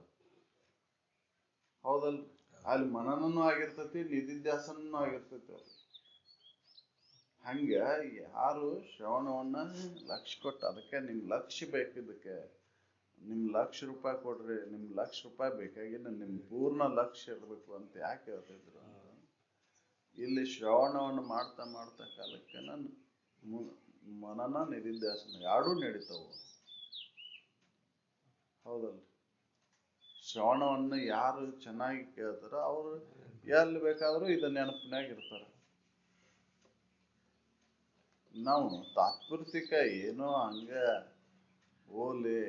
ಹೌದಲ್ರಿ, ಅಲ್ಲಿ ಮನನೂ ಆಗಿರ್ತತಿ, ನಿಧಿಧ್ಯಾಸನೂ ಆಗಿರ್ತೈತಿ ಅವ್ರು. ಹಂಗ ಯಾರು ಶ್ರವಣವನ್ನ ಲಕ್ಷ್ಯ ಕೊಟ್ಟು, ಅದಕ್ಕೆ ನಿಮ್ ಲಕ್ಷ್ಯ ಬೇಕಿದ್ದಕ್ಕೆ ನಿಮ್ ₹1,00,000 ಕೊಡ್ರಿ, ನಿಮ್ ₹1,00,000 ಬೇಕಾಗಿಲ್ಲ, ನಿಮ್ ಪೂರ್ಣ ಲಕ್ಷ್ಯ ಇರ್ಬೇಕು ಅಂತ ಯಾಕೆ ಹೇಳ್ತಿದ್ರು ಅಂದ್ರೆ, ಇಲ್ಲಿ ಶ್ರವಣವನ್ನು ಮಾಡ್ತಾ ಮಾಡ್ತಾ ಕಾಲಕ್ಕೆ ಮನನ ನಿಧಿಧ್ಯಾಸನ ಎರಡೂ ನಡೀತಾವು. ಹೌದಲ್ರಿ, ಶ್ರವಣವನ್ನು ಯಾರು ಚೆನ್ನಾಗಿ ಕೇಳ್ತಾರ ಅವ್ರು ಎಲ್ಲಿ ಬೇಕಾದ್ರೂ ಇದ ನೆನಪಿನಾಗ ಇರ್ತಾರ. ನಾವು ತಾತ್ಪೂರ್ತಿಕ ಏನೋ ಹಂಗ ಓಲೆ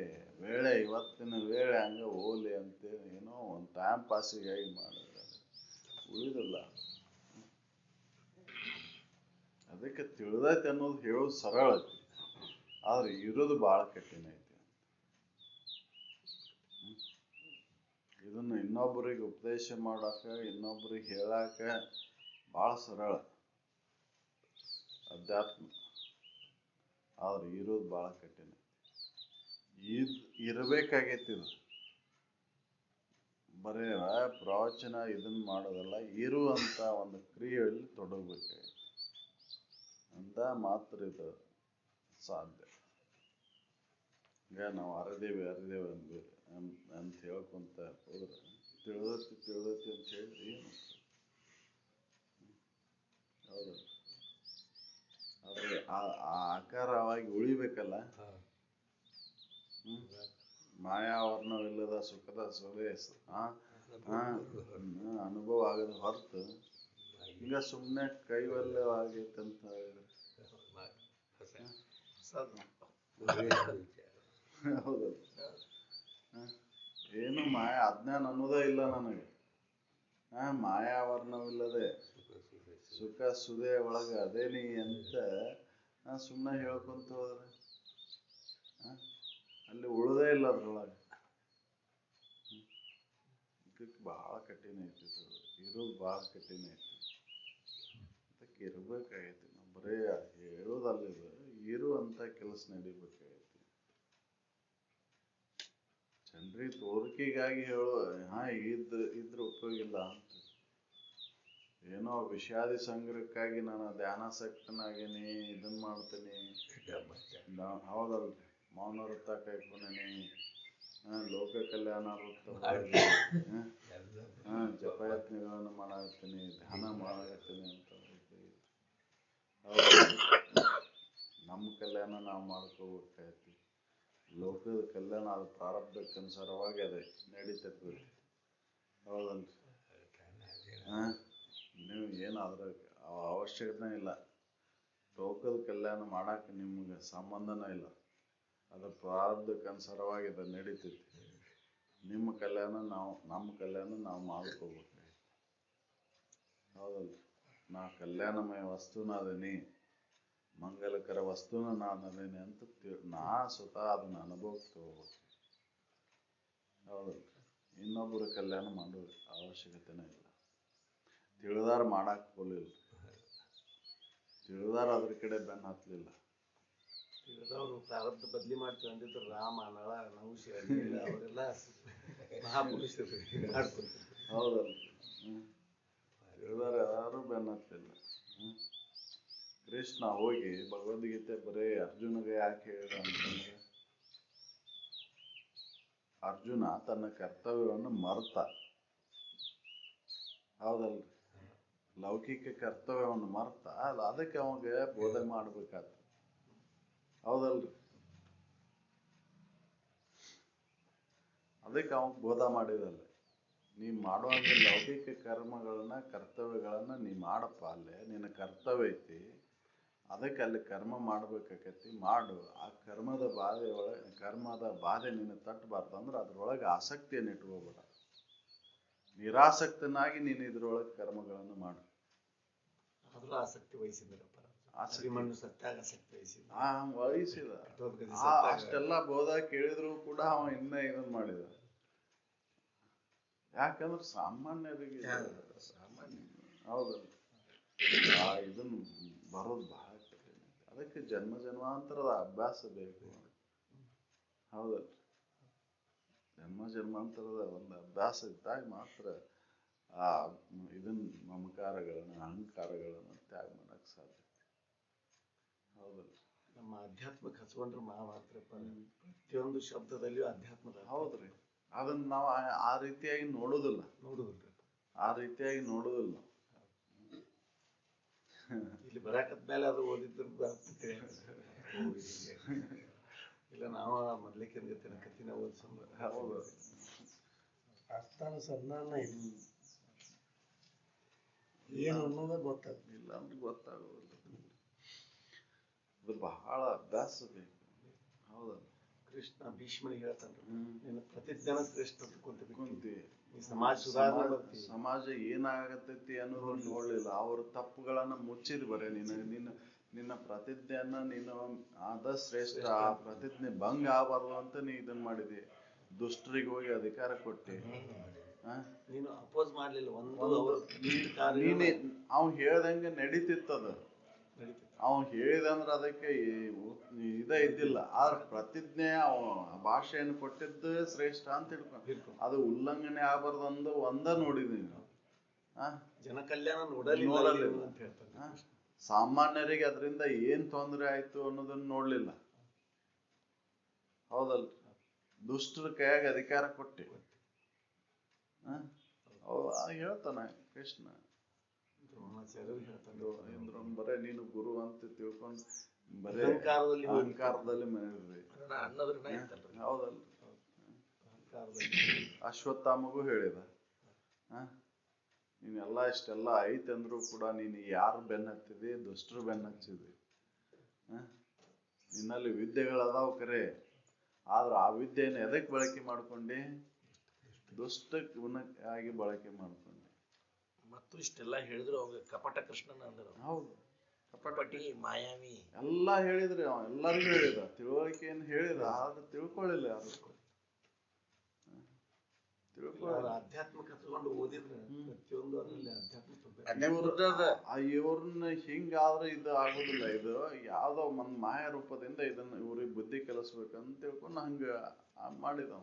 ವೇಳೆ ಇವತ್ತಿನ ವೇಳೆ ಹಂಗ ಓಲೆ ಅಂತೇಳಿ ಏನೋ ಒಂದು ಟೈಮ್ ಪಾಸಿಗಾಗಿ ಮಾಡಿದ್ರೆ ಉಳಿದಿಲ್ಲ. ಅದಕ್ಕೆ ತಿಳಿದೈತೆ ಅನ್ನೋದು ಹೇಳೋದು ಸರಳ ಐತಿ, ಆದ್ರೆ ಇರೋದು ಭಾಳ ಕಠಿಣ ಐತಿ. ಇದನ್ನ ಇನ್ನೊಬ್ಬರಿಗೆ ಉಪದೇಶ ಮಾಡಾಕ ಇನ್ನೊಬ್ಬರಿಗೆ ಹೇಳಾಕ ಭಾಳ ಸರಳ ಅಧ್ಯಾತ್ಮ, ಆದ್ರೆ ಇರೋದು ಭಾಳ ಕಠಿಣ. ಇರಬೇಕಾಗೈತಿ ಇದು, ಬರೇ ಪ್ರವಚನ ಇದನ್ನ ಮಾಡೋದಲ್ಲ, ಇರುವಂತ ಒಂದು ಕ್ರಿಯೆಯಲ್ಲಿ ತೊಡಗಬೇಕಾಗೈತಿ ಅಂತ ಮಾತ್ರ ಇದು ಸಾಧ್ಯ. ಈಗ ನಾವು ಅರದೇವಿ ಅಂತ ಹೇಳ್ಕೊಂತ ಹೋದ್ರೆ ತಿಳಿದತಿ ಅಂತ ಹೇಳಿದ್ರೆ ಏನು ಹೌದು. ಆದ್ರೆ ಆ ಆಕಾರವಾಗಿ ಉಳಿಬೇಕಲ್ಲ. ಮಾಯಾವರಣವಿಲ್ಲದ ಸುಖದ ಸುರೇಶ ಅನುಭವ ಆಗದ ಹೊರತು ಹಿಂಗ ಸುಮ್ಮನೆ ಕೈವಲ್ಯವಾಗೈತೆ ಅಂತ ಹೌದು. ಏನು ಮಾಯಾ ಅಜ್ಞಾನ ಅನ್ನೋದೇ ಇಲ್ಲ ನನಗೆ. ಮಾಯಾವರಣವಿಲ್ಲದೆ ಸುಖ ಸುದೆ ಒಳಗ ಅದೇನಿ ಅಂತ ಸುಮ್ಮನೆ ಹೇಳ್ಕೊಂತ ಹೋದ್ರೆ ಅಲ್ಲಿ ಉಳದೇ ಇಲ್ಲ ಅದ್ರೊಳಗೆ. ಇದಕ್ಕೆ ಬಹಳ ಕಠಿಣ ಐತಿ, ಇರೋದು ಬಹಳ ಕಠಿಣ ಐತಿ. ಅದಕ್ಕೆ ಇರ್ಬೇಕಾಗೈತಿ. ನಾವು ಬರೇ ಹೇಳೋದಲ್ಲಿದೆ, ಇರುವಂತ ಕೆಲಸ ನಡಿಬೇಕಾಗೈತಿ. ಜನರಿಗೆ ತೋರಿಕೆಗಾಗಿ ಹೇಳೋ ಇದ್ರ ಉಪಯೋಗ ಇಲ್ಲ ಅಂತ. ಏನೋ ವಿಷಾದಿ ಸಂಗ್ರಹಕ್ಕಾಗಿ ನಾನು ಧ್ಯಾನಾಸಕ್ತನಾಗೇನಿ, ಇದನ್ ಮಾಡ್ತೇನೆ, ಹೌದಲ್ರಿ, ಮೌನ ವೃತ್ತ ಕೈಕೊಂಡೇನಿ, ಲೋಕ ಕಲ್ಯಾಣ ಜಪಯತ್ನಗಳನ್ನು ಮಾಡಾಕತ್ತೀನಿ, ಧ್ಯಾನ ಮಾಡಾಕತ್ತೀನಿ ಅಂತ ನಮ್ಮ ಕಲ್ಯಾಣ ನಾವು ಮಾಡ್ಕೋಬೇಕಾಗೈತಿ. ಲೋಕದ ಕಲ್ಯಾಣ ಅದು ಪ್ರಾರಬ್ಧಕ್ಕೆ ಅನುಸಾರವಾಗಿ ಅದೇ ನಡೀತೈತಿ. ಹೌದಲ್ರಿ? ನೀವು ಏನಾದ್ರ ಅವಶ್ಯಕತೆ ಇಲ್ಲ. ಲೋಕದ ಕಲ್ಯಾಣ ಮಾಡಾಕ ನಿಮ್ಗೆ ಸಂಬಂಧನ ಇಲ್ಲ. ಅದ್ರ ಪ್ರಾರಬ್ಧಕ್ಕೆ ಅನುಸಾರವಾಗಿ ಅದು ನಡೀತೈತಿ. ನಮ್ಮ ಕಲ್ಯಾಣ ನಾವು ಮಾಡ್ಕೋಬೇಕು. ಹೌದಲ್ರಿ? ನಾ ಕಲ್ಯಾಣಮಯ ವಸ್ತುನ ಅದೇನಿ, ಮಂಗಲಕರ ವಸ್ತುನ ನಾನು ಅದೇನಿ ಅಂತ ನಾ ಸ್ವತಃ ಅದನ್ನ ಅನುಭವಕ್ಕೆ ತಗೋಬೇಕು. ಹೌದಲ್ರಿ? ಇನ್ನೊಬ್ಬರ ಕಲ್ಯಾಣ ಮಾಡೋ ಅವಶ್ಯಕತೆನೇ ಇಲ್ಲ. ತಿಳಿದಾರ ಮಾಡಾಕ್ ಹೋಲಿಲ್ಲ, ತಿಳಿದಾರ ಅದ್ರ ಕಡೆ ಬೆನ್ನ ಹತ್ತಲಿಲ್ಲ. ತಿಳಿದವರು ಪ್ರಾರಬ್ಧ ಬದ್ಲಿ ಮಾಡ್ತೀವಿ ಅಂದಿದ್ರು ರಾಮ, ನಳ, ನಹುಷ ಅವರೆಲ್ಲ ಮಹಾಪುರುಷರು. ಹೌದಲ್ರಿ? ತಿಳಿದಾರ ಯಾರು ಬೆನ್ನ ಹತ್ತಲಿಲ್ಲ. ಕೃಷ್ಣ ಹೋಗಿ ಭಗವದ್ಗೀತೆ ಬರೀ ಅರ್ಜುನಿಗೆ ಯಾಕೆ ಹೇಳಿದ ಅಂತಂದ್ರೆ, ಅರ್ಜುನ ತನ್ನ ಕರ್ತವ್ಯವನ್ನು ಮರೆತ. ಹೌದಲ್ರಿ? ಲೌಕಿಕ ಕರ್ತವ್ಯವನ್ನು ಮರೆತ, ಅದಕ್ಕೆ ಅವಾಗ ಬೋಧೆ ಮಾಡ್ಬೇಕಾದ. ಹೌದಲ್ರಿ? ಅದಕ್ಕೆ ಅವಾಗ ಬೋಧ ಮಾಡಿದಲ್ಲ, ನೀ ಮಾಡುವಂತ ಲೌಕಿಕ ಕರ್ತವ್ಯಗಳನ್ನ ನೀ ಮಾಡಪ್ಪ, ಅಲ್ಲೇ ನಿನ್ನ ಕರ್ತವ್ಯ ಐತಿ, ಅದಕ್ಕೆ ಅಲ್ಲಿ ಕರ್ಮ ಮಾಡ್ಬೇಕಾಕತಿ, ಮಾಡು. ಆ ಕರ್ಮದ ಬಾಧೆ ನಿನ್ನ ತಟ್ಟಬಾರ್ದು ಅಂದ್ರೆ ಅದ್ರೊಳಗೆ ಆಸಕ್ತಿಯನ್ನು ಇಟ್ಕೋಬೇಡ. ನಿರಾಸಕ್ತನಾಗಿ ನೀನು ಇದ್ರೊಳಗೆ ಕರ್ಮಗಳನ್ನು ಮಾಡು. ಆದ್ರೂ ಆಸಕ್ತಿ ವಹಿಸಿದ್ರಪ್ಪ, ವಹಿಸಿದ. ಅಷ್ಟೆಲ್ಲ ಬೋಧ ಕೇಳಿದ್ರು ಕೂಡ ಅವ ಇನ್ನ ಇದನ್ ಮಾಡಿದ. ಯಾಕಂದ್ರೆ ಸಾಮಾನ್ಯರಿಗೆ ಹೌದಲ್ಲ, ಇದನ್ನು ಬರೋದು ಬಹಳ ಕಠಿಣ. ಅದಕ್ಕೆ ಜನ್ಮಾಂತರದ ಅಭ್ಯಾಸ ಬೇಕು. ಹೌದಲ್ಲ? ಜನ್ಮಾಂತರದ ಒಂದು ಅಭ್ಯಾಸ ಇದ್ದಾಗ ಮಾತ್ರ ಆ ಇದನ್ನ ಮಮಕಾರಗಳನ್ನ ಅಹಂಕಾರಗಳನ್ನ ತ್ಯಾಗ ಮಾಡಕ್ ಸಾಧ್ಯ. ಹೌದಲ್ಲ? ನಮ್ಮ ಅಧ್ಯಾತ್ಮಕ್ಕೆ ಹಚ್ಕೊಂಡ್ರೆ ಮಾತ್ರಪ್ಪ, ಪ್ರತಿಯೊಂದು ಶಬ್ದದಲ್ಲಿಯೂ ಅಧ್ಯಾತ್ಮದ. ಹೌದ್ರಿ. ಅದನ್ನ ನಾವು ಆ ರೀತಿಯಾಗಿ ನೋಡುದಿಲ್ಲ. ಆ ರೀತಿಯಾಗಿ ನೋಡುದಿಲ್ಲ. ಇಲ್ಲಿ ಬರಾಕತ್ಮೇಲೆ ಅದು ಓದಿದ್ರು ಇಲ್ಲ, ನಾವು ಮೊದ್ಲಿಕ್ಕಿನ ಕತ್ತಿನ ಓದಿಸೋದು. ಹೌದು. ಅರ್ಥಾನ ಸಂಧಾನ ಏನು ಅನ್ನೋದ ಗೊತ್ತಾಗ್ತಿಲ್ಲ ಅಂದ್ರೆ ಗೊತ್ತಾಗೋದಿಲ್ಲ. ಅದು ಬಹಳ ಅಭ್ಯಾಸ ಬೇಕು. ಹೌದಲ್ಲ? ಕೃಷ್ಣ ಭೀಷ್ಮನಿಗೆ ಹೇಳ್ತಾನ್ರಿ, ಹ್ಮ್. ನೀನು ಪ್ರತಿಜ್ಞಾನ ಶ್ರೇಷ್ಠ ಅಂತ ಕುಂತಿ ಕುಂತಿ ಈ ಸಮಾಜ ಸುಧಾರಣೆ ಬರ್ತಿ. ಸಮಾಜ ಏನಾಗತೈತಿ ಅನ್ನೋದು ನೋಡ್ಲಿಲ್ಲ. ಅವ್ರ ತಪ್ಪುಗಳನ್ನ ಮುಚ್ಚಿದ್ ಬರೇ ನಿನ್ನ ಪ್ರತಿಜ್ಞೆಯನ್ನ ನೀನು ಆದ ಶ್ರೇಷ್ಠ, ಆ ಪ್ರತಿಜ್ಞೆ ಭಂಗ ಆಗಬಾರ್ದು ಅಂತ ನೀ ಇದನ್ ಮಾಡಿದಿ. ದುಷ್ಟರಿಗೆ ಹೋಗಿ ಅಧಿಕಾರ ಕೊಟ್ಟಿ. ನೀನು ಅಪೋಸ್ ಮಾಡ್ಲಿಲ್ಲ ಒಂದು ನೀನೆ ಅವ್ ಹೇಳ್ದಂಗೆ ನಡೀತಿತ್ತದ. ಅವ್ ಹೇಳಿದಂದ್ರ ಅದಕ್ಕೆ ಇದ ಇದ್ದಿಲ್ಲ. ಆದ್ರ ಪ್ರತಿಜ್ಞೆ ಭಾಷೆಯನ್ನು ಕೊಟ್ಟಿದ್ದು ಶ್ರೇಷ್ಠ ಅಂತ ತಿಳ್ಕೊಂಡು ಅದು ಉಲ್ಲಂಘನೆ ಆಗಬಾರ್ದು ಒಂದ ನೋಡಿದೀನಿ. ಜನ ಕಲ್ಯಾಣ ನೋಡಲಿಲ್ಲ ಅಂತ ಹೇಳ್ತಾರೆ. ಸಾಮಾನ್ಯರಿಗೆ ಅದರಿಂದ ಏನ್ ತೊಂದರೆ ಆಯ್ತು ಅನ್ನೋದನ್ನ ನೋಡ್ಲಿಲ್ಲ. ಹೌದಲ್? ದುಷ್ಟರ ಕೈಯಾಗ ಅಧಿಕಾರ ಕೊಟ್ಟಿ. ಹೇಳ್ತಾನ ಕೃಷ್ಣ, ಬರೇ ನೀನು ಗುರು ಅಂತ ತಿಳ್ಕೊಂಡು ಬರೇ ಅಹಂಕಾರದಲ್ಲಿ ಮನೆಯಿರ್ರಿ. ಹೌದಲ್ಲ? ಅಶ್ವತ್ಥಾಮಗೂ ಹೇಳಿದ, ನೀನೆಲ್ಲ ಇಷ್ಟೆಲ್ಲ ಐತೆ ಅಂದ್ರೂ ಕೂಡ ನೀನು ಯಾರು ಬೆನ್ನ ಹತ್ತಿದಿ? ದುಷ್ಟರು ಬೆನ್ನ ಹಚ್ಚಿದಿ. ನಿನ್ನಲ್ಲಿ ವಿದ್ಯೆಗಳದಾವ ಕರೆ, ಆದ್ರ ಆ ವಿದ್ಯೆಯನ್ನು ಎದಕ್ ಬಳಕೆ ಮಾಡ್ಕೊಂಡಿ? ದುಷ್ಟ ಗುಣಕ್ಕಾಗಿ ಬಳಕೆ ಮಾಡ್ಕೊಂಡಿ. ಮತ್ತು ಇಷ್ಟೆಲ್ಲ ಹೇಳಿದ್ರು ಅವಾಗ ಕಪಟ ಕೃಷ್ಣನ ಅಂದ್ರು. ಹೌದು, ಕಪಟಿ ಮಾಯಾವಿ ಎಲ್ಲಾ ಹೇಳಿದ್ರಿ. ಅವ ಎಲ್ಲರಿಗೂ ಹೇಳಿದ, ತಿಳುವಳಿಕೆಯನ್ನು ಹೇಳಿದ, ಆದ್ರೆ ತಿಳ್ಕೊಳ್ಳಿಲ್ಲ ಯಾರು. ಅಧ್ಯಾತ್ಮ ಕತ್ಕೊಂಡು ಓದಿದ್ರೆ ಪ್ರತಿಯೊಂದು ಅದರಲ್ಲಿ ಇವ್ರನ್ನ ಹಿಂಗಾದ್ರೆ ಇದು ಆಗುದಿಲ್ಲ. ಇದು ಯಾವ್ದೋ ಒಂದ್ ಮಾಯಾ ರೂಪದಿಂದ ಇದನ್ನ ಇವ್ರಿಗೆ ಬುದ್ಧಿ ಕಲಿಸ್ಬೇಕಂತ ತಿಳ್ಕೊಂಡು ಹಂಗ ಮಾಡಿದವ.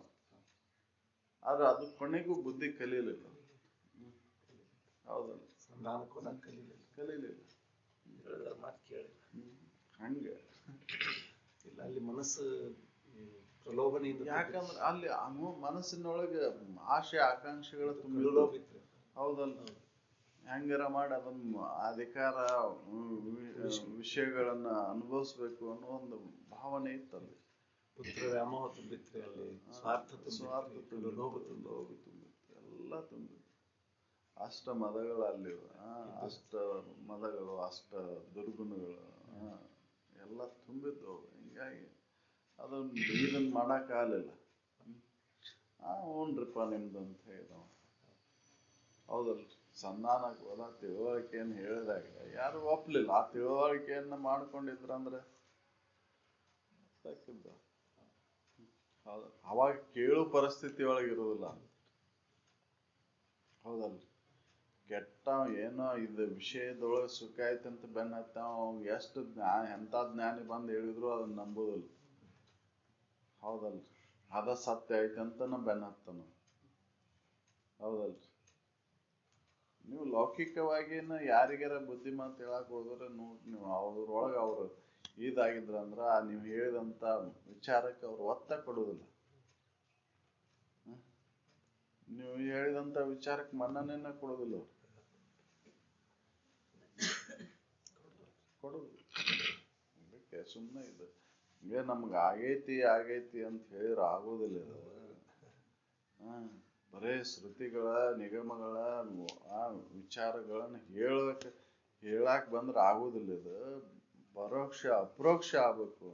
ಆದ್ರೆ ಅದು ಕೊನೆಗೂ ಬುದ್ಧಿ ಕಲೀಲಿಲ್ಲ. ಹೌದಲ್ಲ? ಕಲೀಲಿಲ್ಲ. ಮಾತು ಕೇಳಿ ಹಂಗ ಇಲ್ಲ, ಅಲ್ಲಿ ಮನಸ್ಸು ಪ್ರಲೋಭನೆಯಿಂದ. ಯಾಕಂದ್ರೆ ಅಲ್ಲಿ ಮನಸ್ಸಿನೊಳಗೆ ಆಶೆ ಆಕಾಂಕ್ಷೆಗಳು ತುಂಬಿಲ್ಲ. ಹೌದಲ್ಲ? ಹೆಂಗಾರ ಮಾಡಿ ಅದನ್ನ ಅಧಿಕಾರ ವಿಷಯಗಳನ್ನ ಅನುಭವಿಸ್ಬೇಕು ಅನ್ನೋ ಒಂದು ಭಾವನೆ ಇತ್ತಲ್ಲಿ. ಪುತ್ರ ವ್ಯಾಮೋಹ ತುಂಬಿತ್ರಿ, ಅಲ್ಲಿ ಸ್ವಾರ್ಥ ಲೋಭ ತುಂಬಿತ್ತು, ಎಲ್ಲ ತುಂಬಿತ್ತು. ಅಷ್ಟ ಮದಗಳು ಅಲ್ಲಿ, ಅಷ್ಟ ಮದಗಳು, ಅಷ್ಟ ದುರ್ಗುಣಗಳು ಎಲ್ಲ ತುಂಬಿದ್ದು. ಹಿಂಗಾಗಿ ಅದನ್ನ ಇದನ್ನ ಮಾಡಕ್ ಆಗಲಿಲ್ಲ. ಹ್ಞೂನ್ರಿಪ್ಪ ನಿಮ್ದು ಅಂತ ಹೇಳಿದವ. ಹೌದಲ್ರಿ? ಸಂಧಾನಕ್ಕೆ ಹೋದ, ತಿಳುವಳಿಕೆಯನ್ನು ಹೇಳಿದಾಗ ಯಾರು ಒಪ್ಲಿಲ್ಲ. ಆ ತಿಳುವಳಿಕೆಯನ್ನ ಮಾಡ್ಕೊಂಡಿದ್ರಂದ್ರೆ ಸಾಕಿದ್ದ. ಹೌದ? ಅವಾಗ ಕೇಳು ಪರಿಸ್ಥಿತಿ ಒಳಗಿರುವುದಿಲ್ಲ. ಹೌದಲ್ರಿ? ಕೆಟ್ಟ ಏನೋ ಇದು ವಿಷಯದೊಳಗೆ ಸುಖ ಆಯ್ತಂತ ಬೆನ್ನ ಹತ್ತಾವ. ಎಷ್ಟು ಎಂತ ಜ್ಞಾನಿ ಬಂದು ಹೇಳಿದ್ರು ಅದನ್ನ ನಂಬೋದಿಲ್ಲ. ಹೌದಲ್ರಿ? ಅದ ಸತ್ಯ ಐತಂತ ಬೆನ್ನ ಹತ್ತಾನ. ಹೌದಲ್ರಿ? ನೀವು ಲೌಕಿಕವಾಗಿನ ಯಾರಿಗಾರ ಬುದ್ಧಿ ಮಾತು ಹೇಳಕ್ ಹೋದ್ರೆ ನೋಡಿ, ನೀವು ಅವ್ರೊಳಗ ಅವ್ರು ಇದಾಗಿದ್ರಂದ್ರ ನೀವು ಹೇಳಿದಂತ ವಿಚಾರಕ್ಕೆ ಅವ್ರು ಒತ್ತ ಕೊಡುದಿಲ್ಲ. ನೀವು ಹೇಳಿದಂತ ವಿಚಾರಕ್ಕೆ ಮನ್ನಣೆನ ಕೊಡುದಿಲ್ಲ. ಕೊಡುದಿಲ್ಲ. ಅದಕ್ಕೆ ಸುಮ್ಮನೆ ಇದು ಈಗ ನಮ್ಗೆ ಆಗೈತಿ ಅಂತ ಹೇಳಿದ್ರೆ ಆಗೋದಿಲ್ಲ. ಇದು ಬರೇ ಶ್ರುತಿಗಳ ನಿಗಮಗಳ ವಿಚಾರಗಳನ್ನ ಹೇಳಾಕ್ ಬಂದ್ರೆ ಆಗುದಿಲ್ಲ. ಇದು ಪರೋಕ್ಷ ಅಪರೋಕ್ಷ ಆಗ್ಬೇಕು.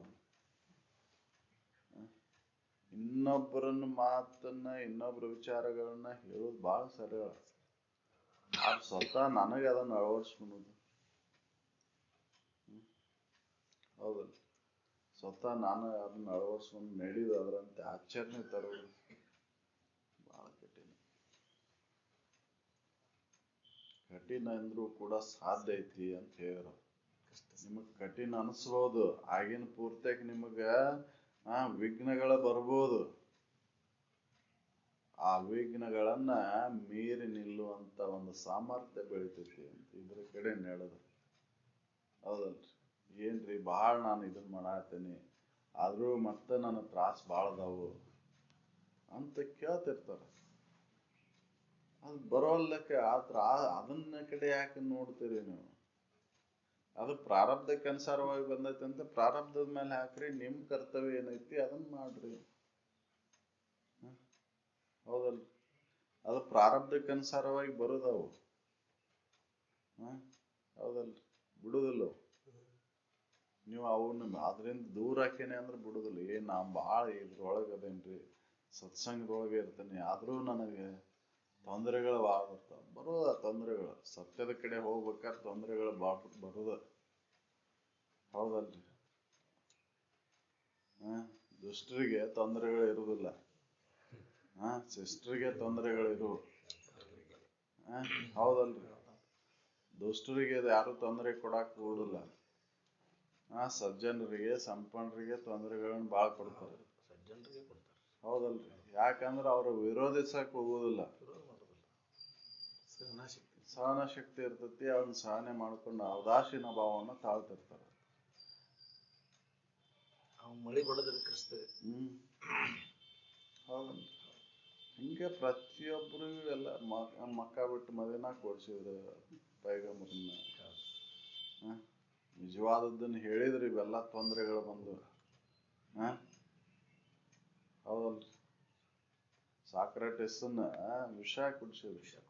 ಇನ್ನೊಬ್ಬರನ್ನ ಮಾತನ್ನ, ಇನ್ನೊಬ್ಬರ ವಿಚಾರಗಳನ್ನ ಹೇಳೋದು ಬಹಳ ಸರಳ. ಆದ್ರೆ ಸ್ವತಃ ನನಗೆ ಅದನ್ನ ಅಳವಡಿಸ್ಕೊಳೋದು. ಹೌದಲ್ಲ? ಸ್ವತಃ ನಾನು ಅದನ್ನ ಅಳವಡಿಸ್ಕೊಂಡು ನಡೆಯುದು, ಅದರಂತೆ ಆಚರಣೆ ತರೋದು ಬಹಳ ಕಠಿಣ. ಕಠಿಣ ಅಂದ್ರೂ ಕೂಡ ಸಾಧ್ಯ ಐತಿ ಅಂತ ಹೇಳ್ಯಾರ. ನಿಮಗ್ ಕಠಿಣ ಅನಿಸ್ಬೋದು, ಆಗಿನ ಪೂರ್ತಿಯಾಗಿ ನಿಮಗ ವಿಘ್ನಗಳ ಬರ್ಬೋದು. ಆ ವಿಘ್ನಗಳನ್ನ ಮೀರಿ ನಿಲ್ಲುವಂತ ಒಂದು ಸಾಮರ್ಥ್ಯ ಬೆಳಿತೈತಿ ಅಂತ ಇದ್ರ ಕಡೆ ನಡೆದು. ಹೌದಲ್ರಿ? ಏನ್ರಿ ಬಹಳ ನಾನು ಇದನ್ನ ಮಾಡಾತೇನಿ, ಆದ್ರೂ ಮತ್ತೆ ನನ್ನ ತ್ರಾಸ ಬಾಳದಾವು ಅಂತ ಕೇಳ್ತಿರ್ತಾರ. ಅದು ಬರೋಲ್ಲಕ್ಕೆ ಅದನ್ನ ಕಡೆ ಯಾಕೆ ನೋಡ್ತೀರಿ ನೀವು? ಅದು ಪ್ರಾರಬ್ಧಕ್ಕೆ ಅನುಸಾರವಾಗಿ ಬಂದೈತೆ ಅಂತ ಪ್ರಾರಬ್ಧದ ಮೇಲೆ ಹಾಕ್ರಿ. ನಿಮ್ ಕರ್ತವ್ಯ ಏನೈತಿ ಅದನ್ನ ಮಾಡ್ರಿ. ಹೌದಲ್ರಿ? ಅದು ಪ್ರಾರಬ್ಧಕ್ಕೆ ಅನುಸಾರವಾಗಿ ಬರೋದವು. ಹೌದಲ್ರಿ? ಬಿಡುದಿಲ್ಲ. ನೀವು ಅವನ್ನ ಅದರಿಂದ ದೂರ ಹಾಕೇನೆ ಅಂದ್ರೆ ಬಿಡುದಿಲ್ಲ. ನಾ ಭಾಳ ಇದ್ರೊಳಗೆ ಅದೇನ್ರಿ, ಸತ್ಸಂಗದೊಳಗೆ ಇರ್ತೇನೆ, ಆದರೂ ನನಗೆ ತೊಂದರೆಗಳು ಭಾಳ ಬರ್ತಾವ. ಬರೋದ ತೊಂದರೆಗಳು, ಸತ್ಯದ ಕಡೆ ಹೋಗ್ಬೇಕಾದ್ರೆ ತೊಂದರೆಗಳು ಬರೋದ. ಹೌದಲ್ರಿ? ದುಷ್ಟರಿಗೆ ತೊಂದರೆಗಳು ಇರುವುದಿಲ್ಲ, ಸಿಸ್ಟರಿಗೆ ತೊಂದರೆಗಳು ಇರುವು. ಹೌದಲ್ರಿ? ದುಷ್ಟರಿಗೆ ಯಾರು ತೊಂದರೆ ಕೊಡಾಕ್ ಹೋಗುದಿಲ್ಲ. ಸಜ್ಜನರಿಗೆ ಸಂಪನ್ನರಿಗೆ ತೊಂದರೆಗಳನ್ನ ಭಾಳ ಕೊಡ್ತಾರೆ. ಸಜ್ಜನರಿಗೆ ಕೊಡ್ತಾರೆ. ಹೌದಲ್ರಿ? ಯಾಕಂದ್ರೆ ಅವ್ರ ವಿರೋಧಿಸಕ್ ಹೋಗುದಿಲ್ಲ. ಸಹನ ಶಕ್ತಿ ಇರ್ತೈತಿ. ಅವ್ನ ಸಹನೆ ಮಾಡ್ಕೊಂಡು ಔದಾಸೀನ ಭಾವವನ್ನು ತಾಳ್ತಿರ್ತಾರೆ. ಮಳಿ ಬಡದ್ರೆ ಕ್ರಿಸ್ತಗೆ. ಹೌದಲ್ರಿ? ಹಿಂಗೆ ಪ್ರತಿಯೊಬ್ಬರಿಗೂ ಎಲ್ಲ ಮಕ್ಕ ಬಿಟ್ಟು ಮದಿನ ಕೊಡ್ಸಿದ್ರು ಪೈಗಂಬರನ್ನ. ನಿಜವಾದದ್ದನ್ನು ಹೇಳಿದ್ರಿ, ಇವೆಲ್ಲ ತೊಂದರೆಗಳು ಬಂದು. ಹೌದಲ್ರಿ? ಸಾಕ್ರಾಟಿಸನ್ನ ವಿಷ ಕುಡಿಸಿದ್ರು.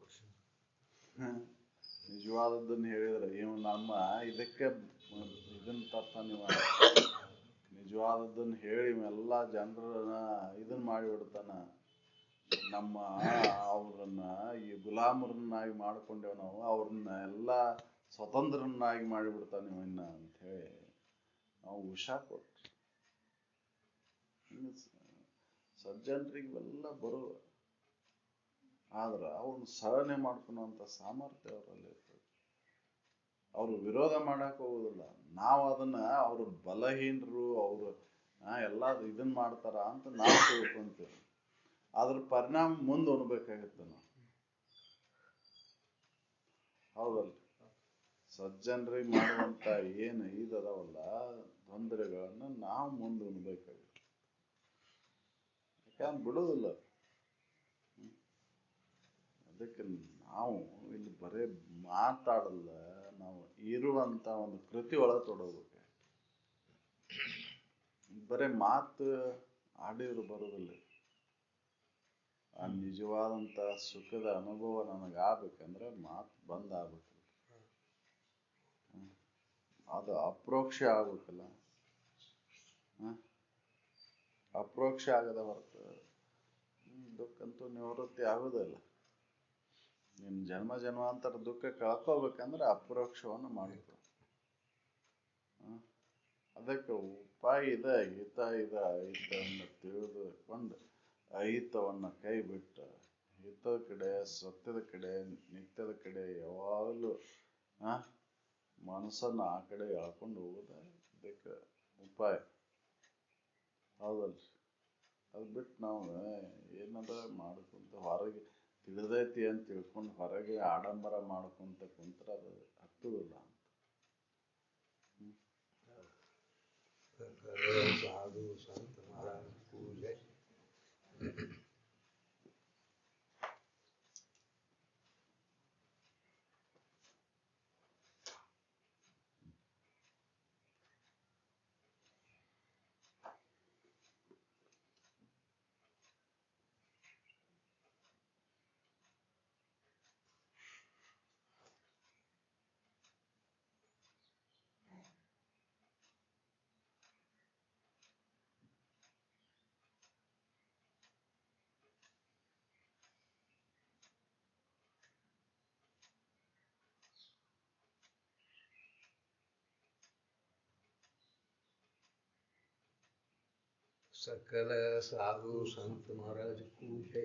ನಿಜವಾದದ್ದನ್ನು ಹೇಳಿದ್ರೆ ಇವ್ ನಮ್ಮ ಇದಕ್ಕೆ ಇದನ್ನ ತರ್ತಾನ. ನಿಜವಾದದ್ದನ್ನು ಹೇಳಿ ಎಲ್ಲ ಜನರನ್ನ ಇದನ್ನ ಮಾಡಿಬಿಡ್ತಾನ. ನಮ್ಮ ಅವ್ರನ್ನ ಈ ಗುಲಾಮರನ್ನಾಗಿ ಮಾಡ್ಕೊಂಡೇವ್ ನಾವು, ಅವ್ರನ್ನ ಎಲ್ಲ ಸ್ವತಂತ್ರರನ್ನಾಗಿ ಮಾಡಿಬಿಡ್ತಾನ ಇವನ್ನ ಅಂತ ಹೇಳಿ ನಾವು ವಿಷ ಕೊಟ್ರಿ. ಸಜ್ಜನರಿಗೆ ಇವೆಲ್ಲ ಬರುವ, ಆದ್ರ ಅವ್ರನ್ನ ಸಹನೆ ಮಾಡ್ಕೊಳುವಂತ ಸಾಮರ್ಥ್ಯ ಅವರಲ್ಲಿ ಇರ್ತದೆ. ಅವ್ರು ವಿರೋಧ ಮಾಡಕ್ ಹೋಗುದಿಲ್ಲ. ನಾವು ಅದನ್ನ ಅವ್ರು ಬಲಹೀನರು, ಅವ್ರು ಎಲ್ಲ ಇದನ್ ಮಾಡ್ತಾರ ಅಂತ ನಾವು ತಿಳ್ಕೊಂತೀವಿ. ಅದ್ರ ಪರಿಣಾಮ ಮುಂದೆ ಉಣ್ಬೇಕಾಗತ್ತೆ ನಾವು. ಹೌದಲ್ರಿ? ಸಜ್ಜನರಿಗೆ ಮಾಡುವಂತ ಏನು ಇದವಲ್ಲ ತೊಂದರೆಗಳನ್ನ ನಾವು ಮುಂದೆ ಉಣ್ಬೇಕಾಗತ್ತೆ. ಯಾಕಂದ್ರೆ ಬಿಡುದಿಲ್ಲ. ಅದಕ್ಕೆ ನಾವು ಇಲ್ಲಿ ಬರೇ ಮಾತಾಡಲ್ಲ, ನಾವು ಇರುವಂತ ಒಂದು ಕೃತಿ ಒಳಗೆ ತೊಡಗಬೇಕು. ಬರೇ ಮಾತು ಆಡಿದ್ರು ಬರೋದಿಲ್ಲ. ಆ ನಿಜವಾದಂತ ಸುಖದ ಅನುಭವ ನನಗಾಗಬೇಕಂದ್ರೆ ಮಾತು ಬಂದ್ ಆಗ್ಬೇಕು. ಅದು ಅಪ್ರೋಕ್ಷ ಆಗ್ಬೇಕಲ್ಲ. ಅಪ್ರೋಕ್ಷ ಆಗದ ಹೊರತು ದುಃಖಂತೂ ನಿವೃತ್ತಿ ಆಗುದಿಲ್ಲ. ನಿಮ್ ಜನ್ಮ ಜನ್ಮಾಂತರ ದುಃಖ ಕಳ್ಕೋಬೇಕಂದ್ರೆ ಅಪ್ರೋಕ್ಷವನ್ನು ಮಾಡಬೇಕು. ಅದಕ್ಕೆ ಉಪಾಯ ಇದೆ, ಹಿತ ಇದೆ. ಹಿತವನ್ನು ತಿಳಿದುಕೊಂಡು ಅಹಿತವನ್ನ ಕೈ ಬಿಟ್ಟು ಹಿತದ ಕಡೆ, ಸತ್ಯದ ಕಡೆ, ನಿತ್ಯದ ಕಡೆ ಯಾವಾಗಲೂ ಮನಸ್ಸನ್ನ ಆ ಕಡೆ ಎಳ್ಕೊಂಡು ಹೋಗೋದ ಇದಕ್ಕೆ ಉಪಾಯ. ಹೌದಲ್ರಿ? ಅದು ಬಿಟ್ಟು ನಾವು ಏನಾರ ಮಾಡ್ಕೊಂತ ಹೊರಗೆ ತಿಳಿದೈತಿ ಅಂತ ತಿಳ್ಕೊಂಡು ಹೊರಗೆ ಆಡಂಬರ ಮಾಡ್ಕೊಂತ ಕುಂತ್ರ ಅದು ಹತ್ತುದಿಲ್ಲ ಅಂತ. ಸಾಧು ಸಂತ ಮಹಾರಾಜ ಪೂಜೆ. सकल साधु संत महाराज पूजे।